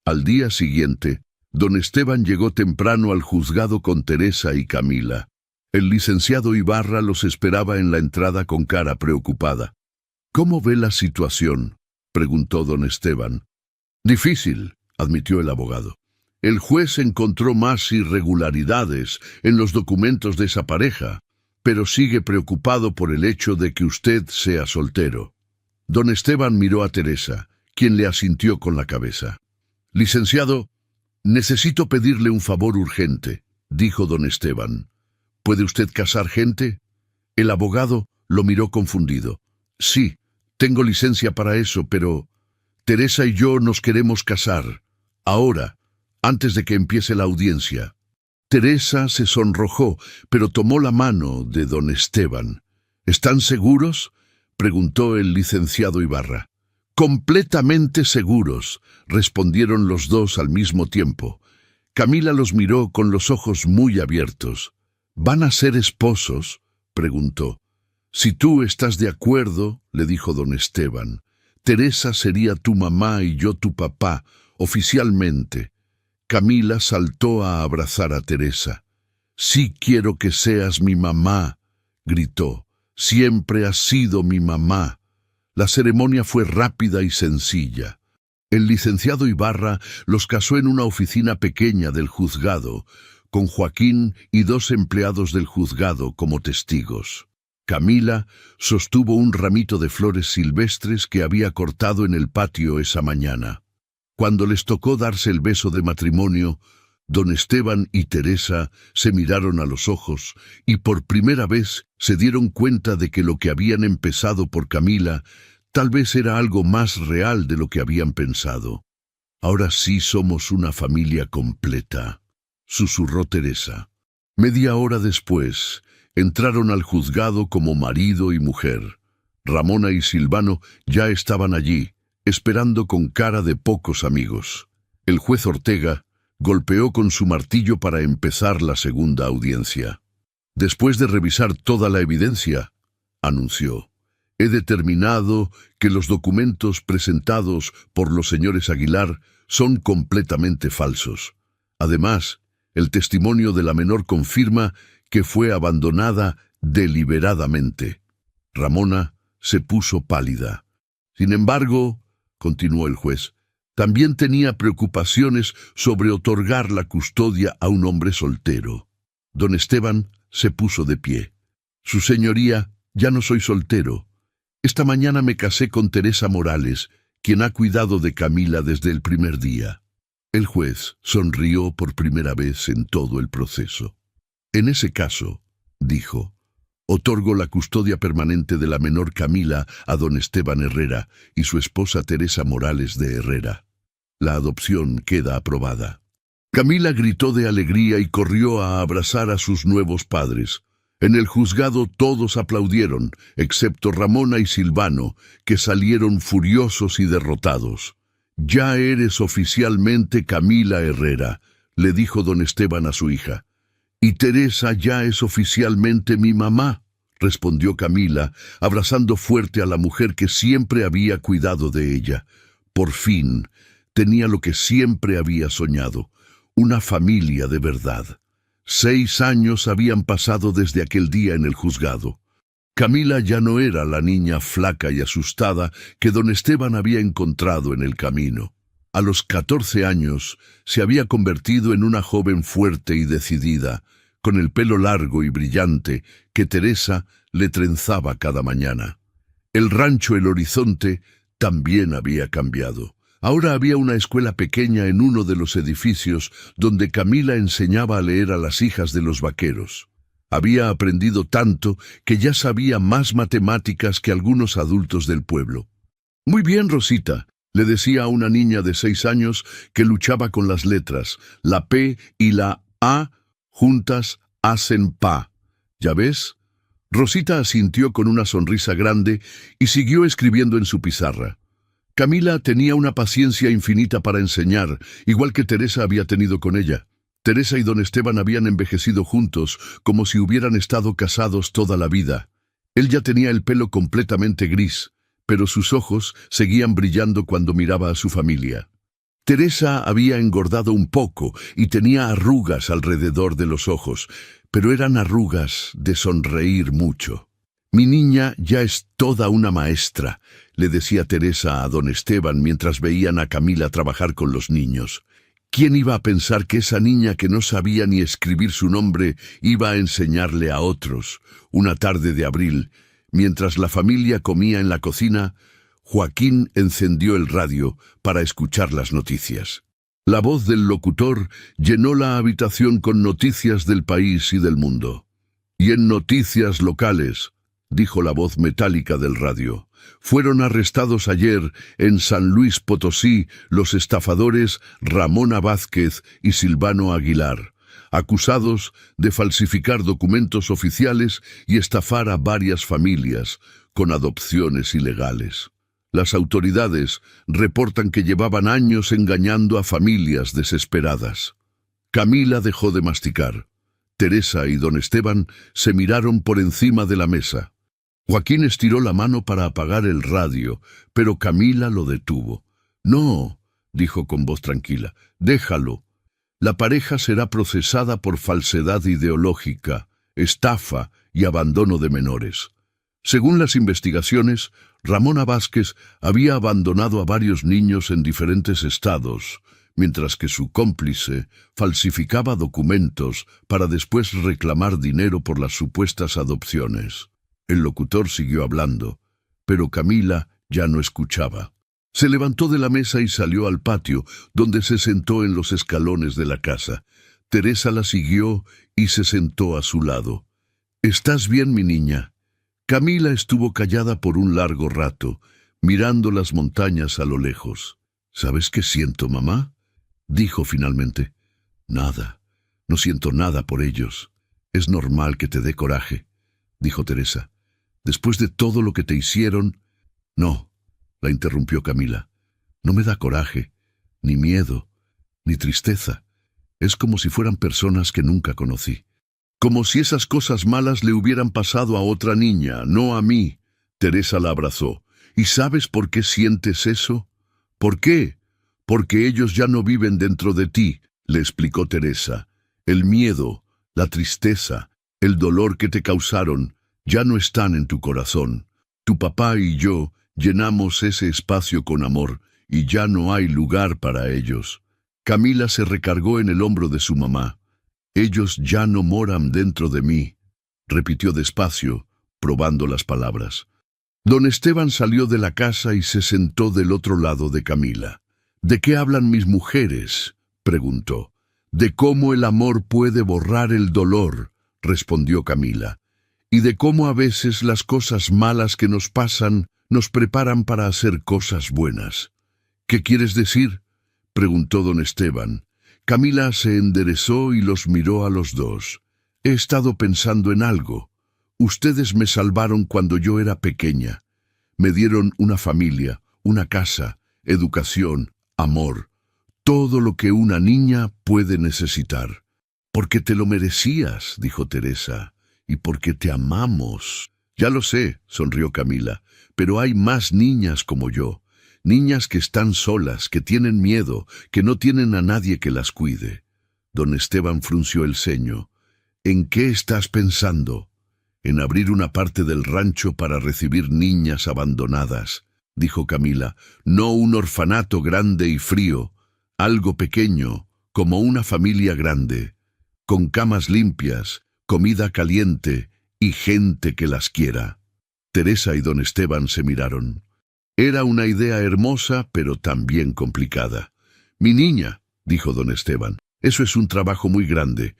Al día siguiente, don Esteban llegó temprano al juzgado con Teresa y Camila. El licenciado Ibarra los esperaba en la entrada con cara preocupada. «¿Cómo ve la situación?», preguntó don Esteban. «Difícil», admitió el abogado. «El juez encontró más irregularidades en los documentos de esa pareja, pero sigue preocupado por el hecho de que usted sea soltero». Don Esteban miró a Teresa, quien le asintió con la cabeza. «Licenciado, necesito pedirle un favor urgente», dijo don Esteban. «¿Puede usted casar gente?». El abogado lo miró confundido. Sí, tengo licencia para eso, pero Teresa y yo nos queremos casar. Ahora, antes de que empiece la audiencia. Teresa se sonrojó, pero tomó la mano de don Esteban. ¿Están seguros?, preguntó el licenciado Ibarra. Completamente seguros, respondieron los dos al mismo tiempo. Camila los miró con los ojos muy abiertos. ¿Van a ser esposos?, preguntó. Si tú estás de acuerdo, le dijo don Esteban, Teresa sería tu mamá y yo tu papá, oficialmente. Camila saltó a abrazar a Teresa. Sí quiero que seas mi mamá, gritó. Siempre has sido mi mamá. La ceremonia fue rápida y sencilla. El licenciado Ibarra los casó en una oficina pequeña del juzgado, con Joaquín y 2 empleados del juzgado como testigos. Camila sostuvo un ramito de flores silvestres que había cortado en el patio esa mañana. Cuando les tocó darse el beso de matrimonio, don Esteban y Teresa se miraron a los ojos y por primera vez se dieron cuenta de que lo que habían empezado por Camila tal vez era algo más real de lo que habían pensado. Ahora sí somos una familia completa, susurró Teresa. Media hora después, entraron al juzgado como marido y mujer. Ramona y Silvano ya estaban allí, esperando con cara de pocos amigos. El juez Ortega golpeó con su martillo para empezar la segunda audiencia. Después de revisar toda la evidencia, anunció, he determinado que los documentos presentados por los señores Aguilar son completamente falsos. Además, el testimonio de la menor confirma que fue abandonada deliberadamente. Ramona se puso pálida. Sin embargo, continuó el juez, también tenía preocupaciones sobre otorgar la custodia a un hombre soltero. Don Esteban se puso de pie. Su señoría, ya no soy soltero. Esta mañana me casé con Teresa Morales, quien ha cuidado de Camila desde el primer día. El juez sonrió por primera vez en todo el proceso. En ese caso, dijo, otorgo la custodia permanente de la menor Camila a don Esteban Herrera y su esposa Teresa Morales de Herrera. La adopción queda aprobada. Camila gritó de alegría y corrió a abrazar a sus nuevos padres. En el juzgado todos aplaudieron, excepto Ramona y Silvano, que salieron furiosos y derrotados. Ya eres oficialmente Camila Herrera, le dijo don Esteban a su hija. Y Teresa ya es oficialmente mi mamá, respondió Camila, abrazando fuerte a la mujer que siempre había cuidado de ella. Por fin, tenía lo que siempre había soñado, una familia de verdad. 6 años habían pasado desde aquel día en el juzgado. Camila ya no era la niña flaca y asustada que don Esteban había encontrado en el camino. A los 14 años se había convertido en una joven fuerte y decidida, con el pelo largo y brillante que Teresa le trenzaba cada mañana. El rancho El Horizonte también había cambiado. Ahora había una escuela pequeña en uno de los edificios donde Camila enseñaba a leer a las hijas de los vaqueros. Había aprendido tanto que ya sabía más matemáticas que algunos adultos del pueblo. Muy bien, Rosita, le decía a una niña de 6 años que luchaba con las letras. La P y la A juntas hacen pa. ¿Ya ves? Rosita asintió con una sonrisa grande y siguió escribiendo en su pizarra. Camila tenía una paciencia infinita para enseñar, igual que Teresa había tenido con ella. Teresa y don Esteban habían envejecido juntos, como si hubieran estado casados toda la vida. Él ya tenía el pelo completamente gris, pero sus ojos seguían brillando cuando miraba a su familia. Teresa había engordado un poco y tenía arrugas alrededor de los ojos, pero eran arrugas de sonreír mucho. Mi niña ya es toda una maestra, le decía Teresa a don Esteban mientras veían a Camila trabajar con los niños. ¿Quién iba a pensar que esa niña que no sabía ni escribir su nombre iba a enseñarle a otros? Una tarde de abril, mientras la familia comía en la cocina, Joaquín encendió el radio para escuchar las noticias. La voz del locutor llenó la habitación con noticias del país y del mundo. Y en noticias locales, dijo la voz metálica del radio, fueron arrestados ayer en San Luis Potosí los estafadores Ramona Vázquez y Silvano Aguilar, acusados de falsificar documentos oficiales y estafar a varias familias con adopciones ilegales. Las autoridades reportan que llevaban años engañando a familias desesperadas. Camila dejó de masticar. Teresa y don Esteban se miraron por encima de la mesa. Joaquín estiró la mano para apagar el radio, pero Camila lo detuvo. «No», dijo con voz tranquila, «déjalo. La pareja será procesada por falsedad ideológica, estafa y abandono de menores». Según las investigaciones, Ramona Vázquez había abandonado a varios niños en diferentes estados, mientras que su cómplice falsificaba documentos para después reclamar dinero por las supuestas adopciones. El locutor siguió hablando, pero Camila ya no escuchaba. Se levantó de la mesa y salió al patio, donde se sentó en los escalones de la casa. Teresa la siguió y se sentó a su lado. «¿Estás bien, mi niña?» Camila estuvo callada por un largo rato, mirando las montañas a lo lejos. «¿Sabes qué siento, mamá?», dijo finalmente. «Nada, no siento nada por ellos. Es normal que te dé coraje», dijo Teresa. «Después de todo lo que te hicieron...» «No», la interrumpió Camila. «No me da coraje, ni miedo, ni tristeza. Es como si fueran personas que nunca conocí. Como si esas cosas malas le hubieran pasado a otra niña, no a mí». Teresa la abrazó. «¿Y sabes por qué sientes eso?» «¿Por qué?» «Porque ellos ya no viven dentro de ti», le explicó Teresa. «El miedo, la tristeza, el dolor que te causaron, ya no están en tu corazón. Tu papá y yo llenamos ese espacio con amor, y ya no hay lugar para ellos». Camila se recargó en el hombro de su mamá. «Ellos ya no moran dentro de mí», repitió despacio, probando las palabras. Don Esteban salió de la casa y se sentó del otro lado de Camila. «¿De qué hablan mis mujeres?», preguntó. «De cómo el amor puede borrar el dolor», respondió Camila. «Y de cómo a veces las cosas malas que nos pasan nos preparan para hacer cosas buenas». «¿Qué quieres decir?», preguntó don Esteban. Camila se enderezó y los miró a los dos. «He estado pensando en algo. Ustedes me salvaron cuando yo era pequeña. Me dieron una familia, una casa, educación, amor, todo lo que una niña puede necesitar». «Porque te lo merecías», dijo Teresa, «y porque te amamos». «Ya lo sé», sonrió Camila, «pero hay más niñas como yo. Niñas que están solas, que tienen miedo, que no tienen a nadie que las cuide». Don Esteban frunció el ceño. «¿En qué estás pensando?» «En abrir una parte del rancho para recibir niñas abandonadas», dijo Camila. «No un orfanato grande y frío, algo pequeño, como una familia grande, con camas limpias, comida caliente y gente que las quiera». Teresa y don Esteban se miraron. Era una idea hermosa, pero también complicada. «Mi niña», dijo don Esteban, «eso es un trabajo muy grande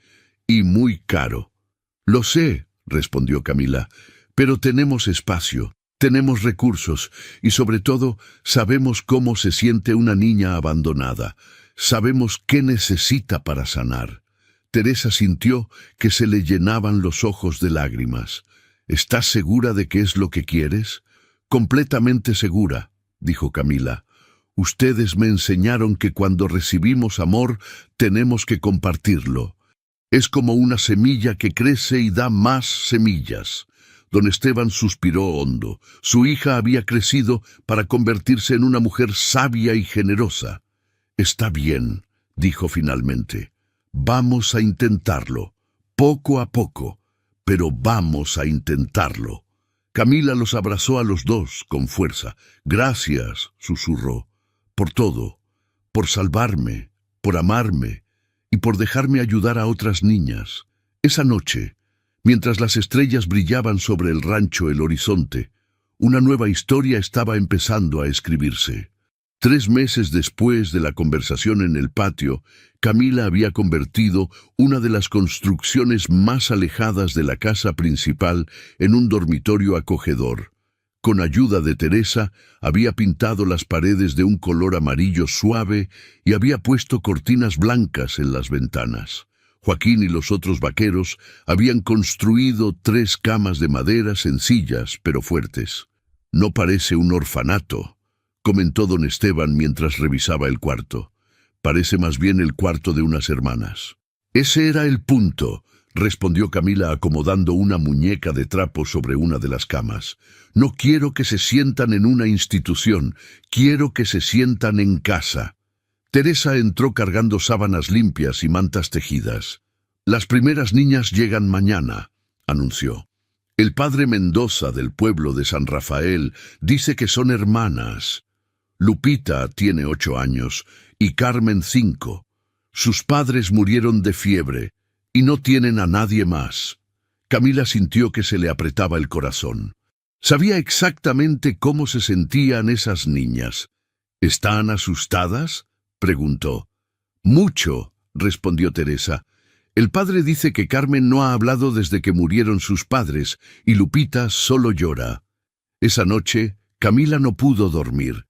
y muy caro». «Lo sé», respondió Camila, «pero tenemos espacio, tenemos recursos y sobre todo sabemos cómo se siente una niña abandonada. Sabemos qué necesita para sanar». Teresa sintió que se le llenaban los ojos de lágrimas. «¿Estás segura de qué es lo que quieres?» «Completamente segura», dijo Camila. «Ustedes me enseñaron que cuando recibimos amor tenemos que compartirlo. Es como una semilla que crece y da más semillas». Don Esteban suspiró hondo. Su hija había crecido para convertirse en una mujer sabia y generosa. «Está bien», dijo finalmente. «Vamos a intentarlo, poco a poco, pero vamos a intentarlo». Camila los abrazó a los dos con fuerza. «Gracias», susurró, «por todo, por salvarme, por amarme y por dejarme ayudar a otras niñas». Esa noche, mientras las estrellas brillaban sobre el rancho El Horizonte, una nueva historia estaba empezando a escribirse. 3 meses después de la conversación en el patio, Camila había convertido una de las construcciones más alejadas de la casa principal en un dormitorio acogedor. Con ayuda de Teresa, había pintado las paredes de un color amarillo suave y había puesto cortinas blancas en las ventanas. Joaquín y los otros vaqueros habían construido 3 camas de madera sencillas pero fuertes. «No parece un orfanato», comentó don Esteban mientras revisaba el cuarto. «Parece más bien el cuarto de unas hermanas». «Ese era el punto», respondió Camila acomodando una muñeca de trapo sobre una de las camas. «No quiero que se sientan en una institución, quiero que se sientan en casa». Teresa entró cargando sábanas limpias y mantas tejidas. «Las primeras niñas llegan mañana», anunció. «El padre Mendoza del pueblo de San Rafael dice que son hermanas. Lupita tiene 8 años y Carmen 5. Sus padres murieron de fiebre y no tienen a nadie más». Camila sintió que se le apretaba el corazón. Sabía exactamente cómo se sentían esas niñas. «¿Están asustadas?», preguntó. «Mucho», respondió Teresa. «El padre dice que Carmen no ha hablado desde que murieron sus padres y Lupita solo llora». Esa noche, Camila no pudo dormir.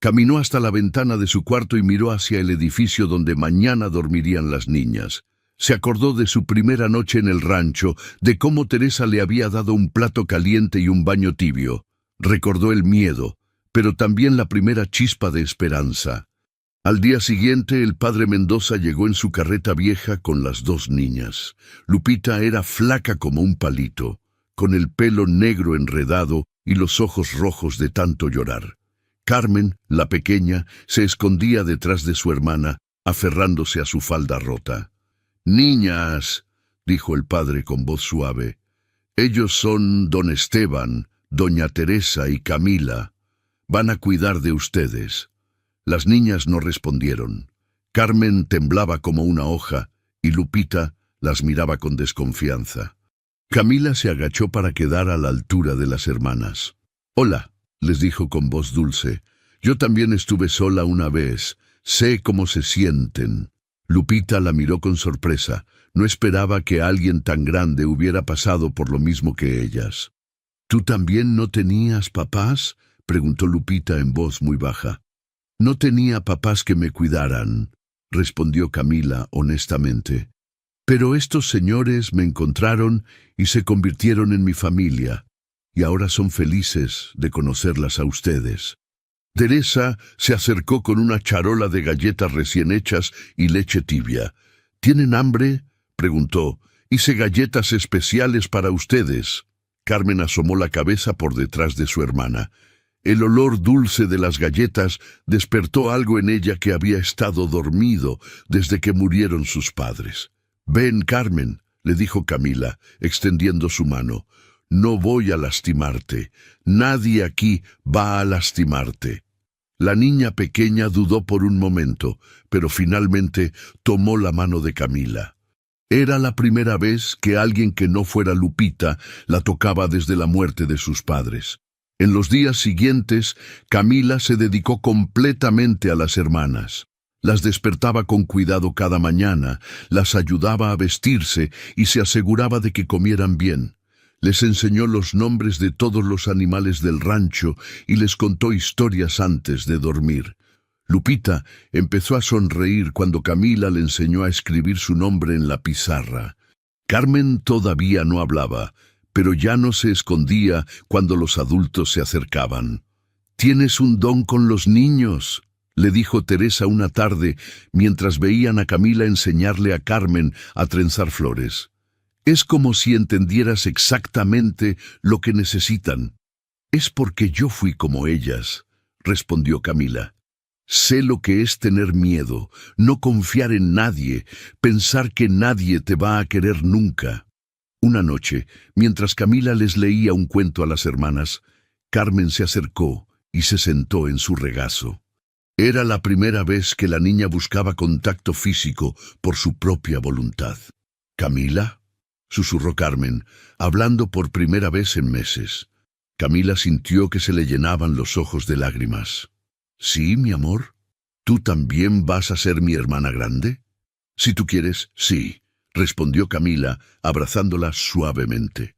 Caminó hasta la ventana de su cuarto y miró hacia el edificio donde mañana dormirían las niñas. Se acordó de su primera noche en el rancho, de cómo Teresa le había dado un plato caliente y un baño tibio. Recordó el miedo, pero también la primera chispa de esperanza. Al día siguiente, el padre Mendoza llegó en su carreta vieja con las 2 niñas. Lupita era flaca como un palito, con el pelo negro enredado y los ojos rojos de tanto llorar. Carmen, la pequeña, se escondía detrás de su hermana, aferrándose a su falda rota. «Niñas», dijo el padre con voz suave, «ellos son don Esteban, doña Teresa y Camila. Van a cuidar de ustedes». Las niñas no respondieron. Carmen temblaba como una hoja y Lupita las miraba con desconfianza. Camila se agachó para quedar a la altura de las hermanas. «Hola», les dijo con voz dulce. «Yo también estuve sola una vez. Sé cómo se sienten». Lupita la miró con sorpresa. No esperaba que alguien tan grande hubiera pasado por lo mismo que ellas. «¿Tú también no tenías papás?», preguntó Lupita en voz muy baja. «No tenía papás que me cuidaran», respondió Camila honestamente. «Pero estos señores me encontraron y se convirtieron en mi familia, y ahora son felices de conocerlas a ustedes». Teresa se acercó con una charola de galletas recién hechas y leche tibia. «¿Tienen hambre?», preguntó. «Hice galletas especiales para ustedes». Carmen asomó la cabeza por detrás de su hermana. El olor dulce de las galletas despertó algo en ella que había estado dormido desde que murieron sus padres. «Ven, Carmen», le dijo Camila, extendiendo su mano. «No voy a lastimarte. Nadie aquí va a lastimarte». La niña pequeña dudó por un momento, pero finalmente tomó la mano de Camila. Era la primera vez que alguien que no fuera Lupita la tocaba desde la muerte de sus padres. En los días siguientes, Camila se dedicó completamente a las hermanas. Las despertaba con cuidado cada mañana, las ayudaba a vestirse y se aseguraba de que comieran bien. Les enseñó los nombres de todos los animales del rancho y les contó historias antes de dormir. Lupita empezó a sonreír cuando Camila le enseñó a escribir su nombre en la pizarra. Carmen todavía no hablaba, pero ya no se escondía cuando los adultos se acercaban. «Tienes un don con los niños», le dijo Teresa una tarde mientras veían a Camila enseñarle a Carmen a trenzar flores. «Es como si entendieras exactamente lo que necesitan». «Es porque yo fui como ellas», respondió Camila. «Sé lo que es tener miedo, no confiar en nadie, pensar que nadie te va a querer nunca». Una noche, mientras Camila les leía un cuento a las hermanas, Carmen se acercó y se sentó en su regazo. Era la primera vez que la niña buscaba contacto físico por su propia voluntad. «¿Camila?», susurró Carmen, hablando por primera vez en meses. Camila sintió que se le llenaban los ojos de lágrimas. Sí, mi amor. ¿Tú también vas a ser mi hermana grande? Si tú quieres, sí, respondió Camila, abrazándola suavemente.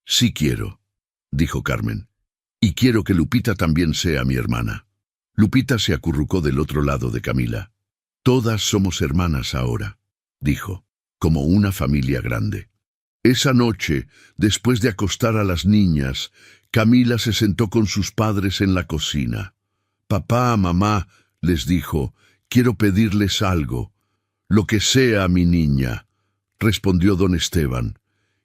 Sí quiero, dijo Carmen. Y quiero que Lupita también sea mi hermana. Lupita se acurrucó del otro lado de Camila. Todas somos hermanas ahora, dijo, como una familia grande. Esa noche, después de acostar a las niñas, Camila se sentó con sus padres en la cocina. Papá, mamá, les dijo, quiero pedirles algo. Lo que sea, mi niña, respondió don Esteban.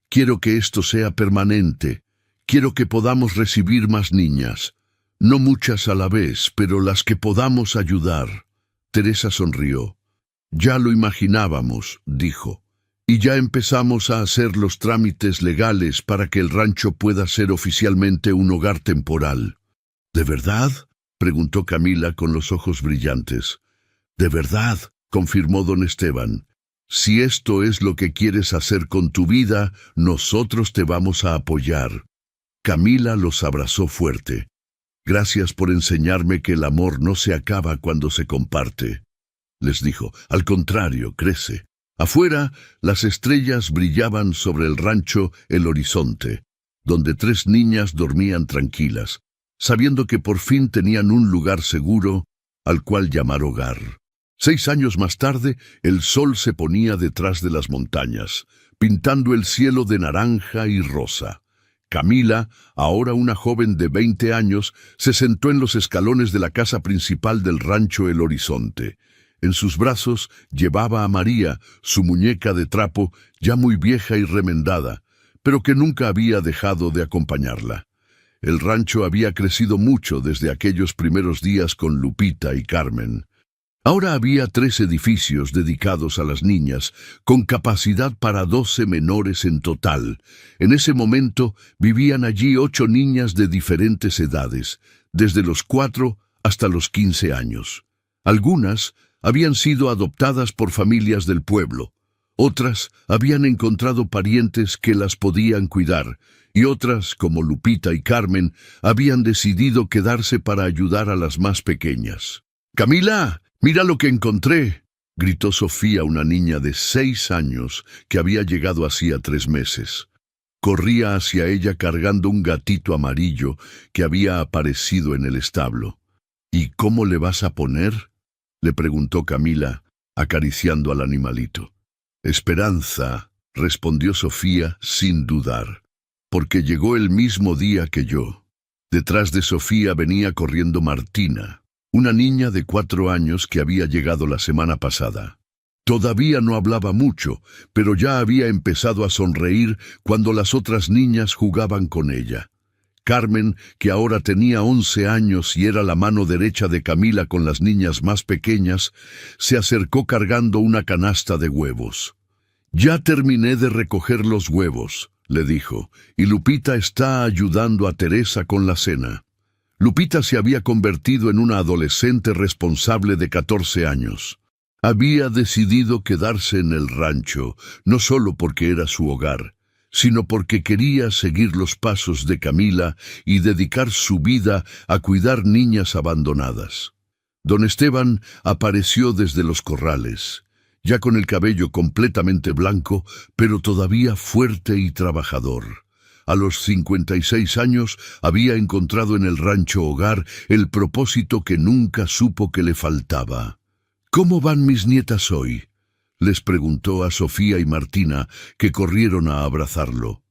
Quiero que esto sea permanente. Quiero que podamos recibir más niñas. No muchas a la vez, pero las que podamos ayudar. Teresa sonrió. Ya lo imaginábamos, dijo. Y ya empezamos a hacer los trámites legales para que el rancho pueda ser oficialmente un hogar temporal. ¿De verdad?, preguntó Camila con los ojos brillantes. «De verdad», confirmó don Esteban. «Si esto es lo que quieres hacer con tu vida, nosotros te vamos a apoyar». Camila los abrazó fuerte. «Gracias por enseñarme que el amor no se acaba cuando se comparte», les dijo. «Al contrario, crece». Afuera, las estrellas brillaban sobre el rancho El Horizonte, donde 3 niñas dormían tranquilas, sabiendo que por fin tenían un lugar seguro al cual llamar hogar. 6 años más tarde, el sol se ponía detrás de las montañas, pintando el cielo de naranja y rosa. Camila, ahora una joven de 20 años, se sentó en los escalones de la casa principal del rancho El Horizonte. En sus brazos llevaba a María, su muñeca de trapo, ya muy vieja y remendada, pero que nunca había dejado de acompañarla. El rancho había crecido mucho desde aquellos primeros días con Lupita y Carmen. Ahora había 3 edificios dedicados a las niñas, con capacidad para 12 menores en total. En ese momento vivían allí 8 niñas de diferentes edades, desde los 4 hasta los 15 años. Algunas habían sido adoptadas por familias del pueblo, otras habían encontrado parientes que las podían cuidar, y otras, como Lupita y Carmen, habían decidido quedarse para ayudar a las más pequeñas. «¡Camila! ¡Mira lo que encontré!», gritó Sofía, una niña de 6 años que había llegado hacía 3 meses. Corría hacia ella cargando un gatito amarillo que había aparecido en el establo. «¿Y cómo le vas a poner?», le preguntó Camila, acariciando al animalito. «Esperanza», respondió Sofía sin dudar, «porque llegó el mismo día que yo». Detrás de Sofía venía corriendo Martina, una niña de 4 años que había llegado la semana pasada. Todavía no hablaba mucho, pero ya había empezado a sonreír cuando las otras niñas jugaban con ella. Carmen, que ahora tenía 11 años y era la mano derecha de Camila con las niñas más pequeñas, se acercó cargando una canasta de huevos. «Ya terminé de recoger los huevos», le dijo, «y Lupita está ayudando a Teresa con la cena». Lupita se había convertido en una adolescente responsable de 14 años. Había decidido quedarse en el rancho, no solo porque era su hogar, sino porque quería seguir los pasos de Camila y dedicar su vida a cuidar niñas abandonadas. Don Esteban apareció desde los corrales, ya con el cabello completamente blanco, pero todavía fuerte y trabajador. A los 56 años había encontrado en el rancho hogar el propósito que nunca supo que le faltaba. «¿Cómo van mis nietas hoy?», les preguntó a Sofía y Martina, que corrieron a abrazarlo.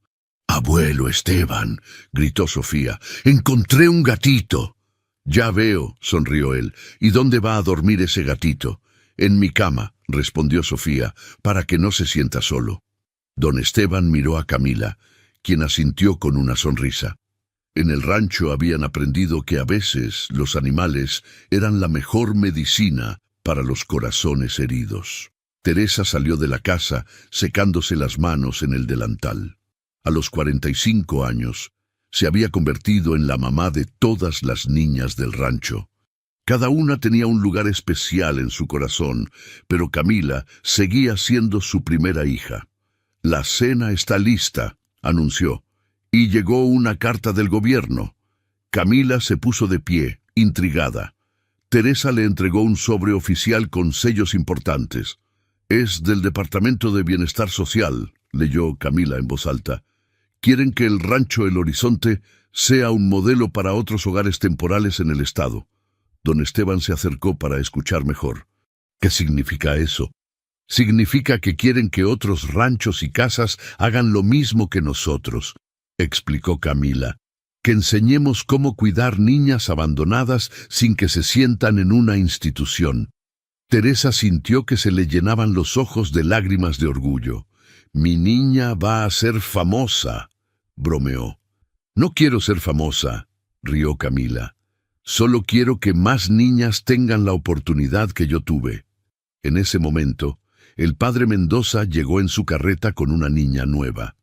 «Abuelo Esteban», gritó Sofía, «encontré un gatito». «Ya veo», sonrió él, «¿y dónde va a dormir ese gatito?». «En mi cama», respondió Sofía, «para que no se sienta solo». Don Esteban miró a Camila, quien asintió con una sonrisa. En el rancho habían aprendido que a veces los animales eran la mejor medicina para los corazones heridos. Teresa salió de la casa secándose las manos en el delantal. A los 45 años, se había convertido en la mamá de todas las niñas del rancho. Cada una tenía un lugar especial en su corazón, pero Camila seguía siendo su primera hija. «La cena está lista», anunció, y llegó una carta del gobierno. Camila se puso de pie, intrigada. Teresa le entregó un sobre oficial con sellos importantes. «Es del Departamento de Bienestar Social», leyó Camila en voz alta. «Quieren que el Rancho El Horizonte sea un modelo para otros hogares temporales en el estado». Don Esteban se acercó para escuchar mejor. «¿Qué significa eso?» «Significa que quieren que otros ranchos y casas hagan lo mismo que nosotros», explicó Camila. «Que enseñemos cómo cuidar niñas abandonadas sin que se sientan en una institución». Teresa sintió que se le llenaban los ojos de lágrimas de orgullo. «Mi niña va a ser famosa», bromeó. «No quiero ser famosa», rió Camila. «Solo quiero que más niñas tengan la oportunidad que yo tuve». En ese momento, el padre Mendoza llegó en su carreta con una niña nueva.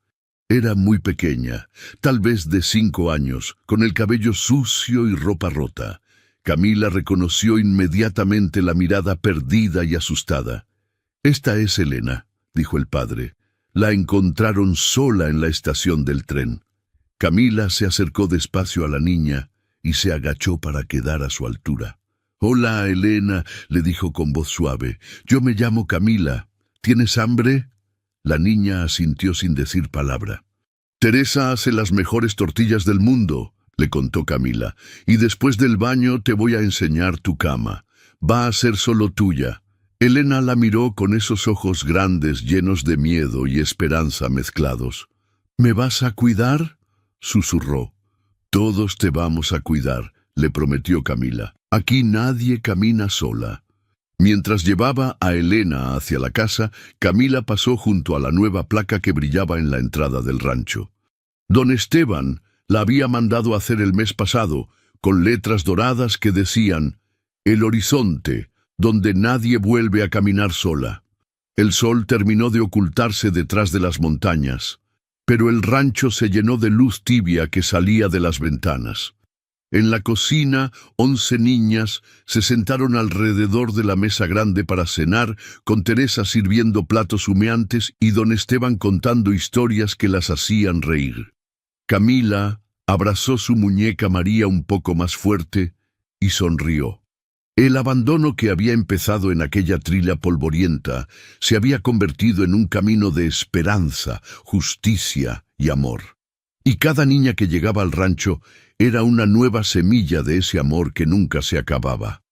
Era muy pequeña, tal vez de 5 años, con el cabello sucio y ropa rota. Camila reconoció inmediatamente la mirada perdida y asustada. «Esta es Elena», dijo el padre. «La encontraron sola en la estación del tren». Camila se acercó despacio a la niña y se agachó para quedar a su altura. «Hola, Elena», le dijo con voz suave. «Yo me llamo Camila. ¿Tienes hambre?» La niña asintió sin decir palabra. «Teresa hace las mejores tortillas del mundo», le contó Camila, «y después del baño te voy a enseñar tu cama. Va a ser solo tuya». Elena la miró con esos ojos grandes llenos de miedo y esperanza mezclados. «¿Me vas a cuidar?», susurró. «Todos te vamos a cuidar», le prometió Camila. «Aquí nadie camina sola». Mientras llevaba a Elena hacia la casa, Camila pasó junto a la nueva placa que brillaba en la entrada del rancho. Don Esteban la había mandado hacer el mes pasado, con letras doradas que decían: «El Horizonte, donde nadie vuelve a caminar sola». El sol terminó de ocultarse detrás de las montañas, pero el rancho se llenó de luz tibia que salía de las ventanas. En la cocina, 11 niñas se sentaron alrededor de la mesa grande para cenar, con Teresa sirviendo platos humeantes y don Esteban contando historias que las hacían reír. Camila abrazó su muñeca María un poco más fuerte y sonrió. El abandono que había empezado en aquella trilla polvorienta se había convertido en un camino de esperanza, justicia y amor. Y cada niña que llegaba al rancho era una nueva semilla de ese amor que nunca se acababa.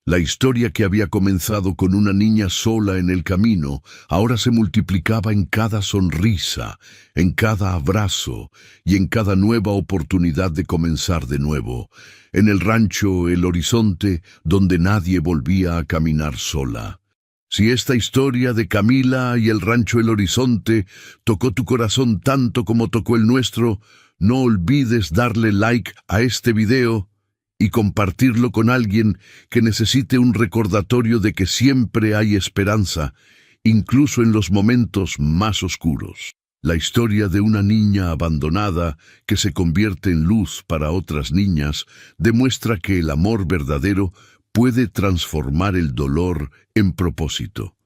La historia que había comenzado con una niña sola en el camino ahora se multiplicaba en cada sonrisa, en cada abrazo y en cada nueva oportunidad de comenzar de nuevo, en el rancho El Horizonte, donde nadie volvía a caminar sola. Si esta historia de Camila y el rancho El Horizonte tocó tu corazón tanto como tocó el nuestro, no olvides darle like a este video y compartirlo con alguien que necesite un recordatorio de que siempre hay esperanza, incluso en los momentos más oscuros. La historia de una niña abandonada que se convierte en luz para otras niñas demuestra que el amor verdadero puede transformar el dolor en propósito.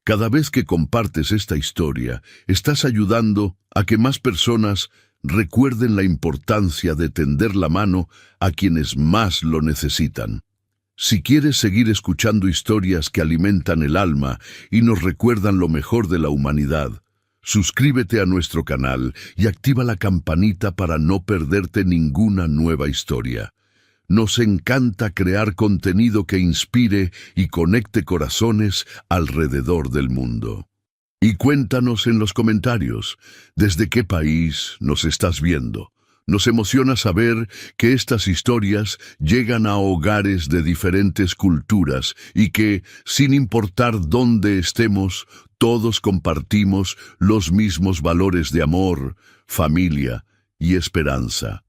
Cada vez que compartes esta historia, estás ayudando a que más personas recuerden la importancia de tender la mano a quienes más lo necesitan. Si quieres seguir escuchando historias que alimentan el alma y nos recuerdan lo mejor de la humanidad, suscríbete a nuestro canal y activa la campanita para no perderte ninguna nueva historia. Nos encanta crear contenido que inspire y conecte corazones alrededor del mundo. Y cuéntanos en los comentarios, ¿desde qué país nos estás viendo? Nos emociona saber que estas historias llegan a hogares de diferentes culturas y que, sin importar dónde estemos, todos compartimos los mismos valores de amor, familia y esperanza.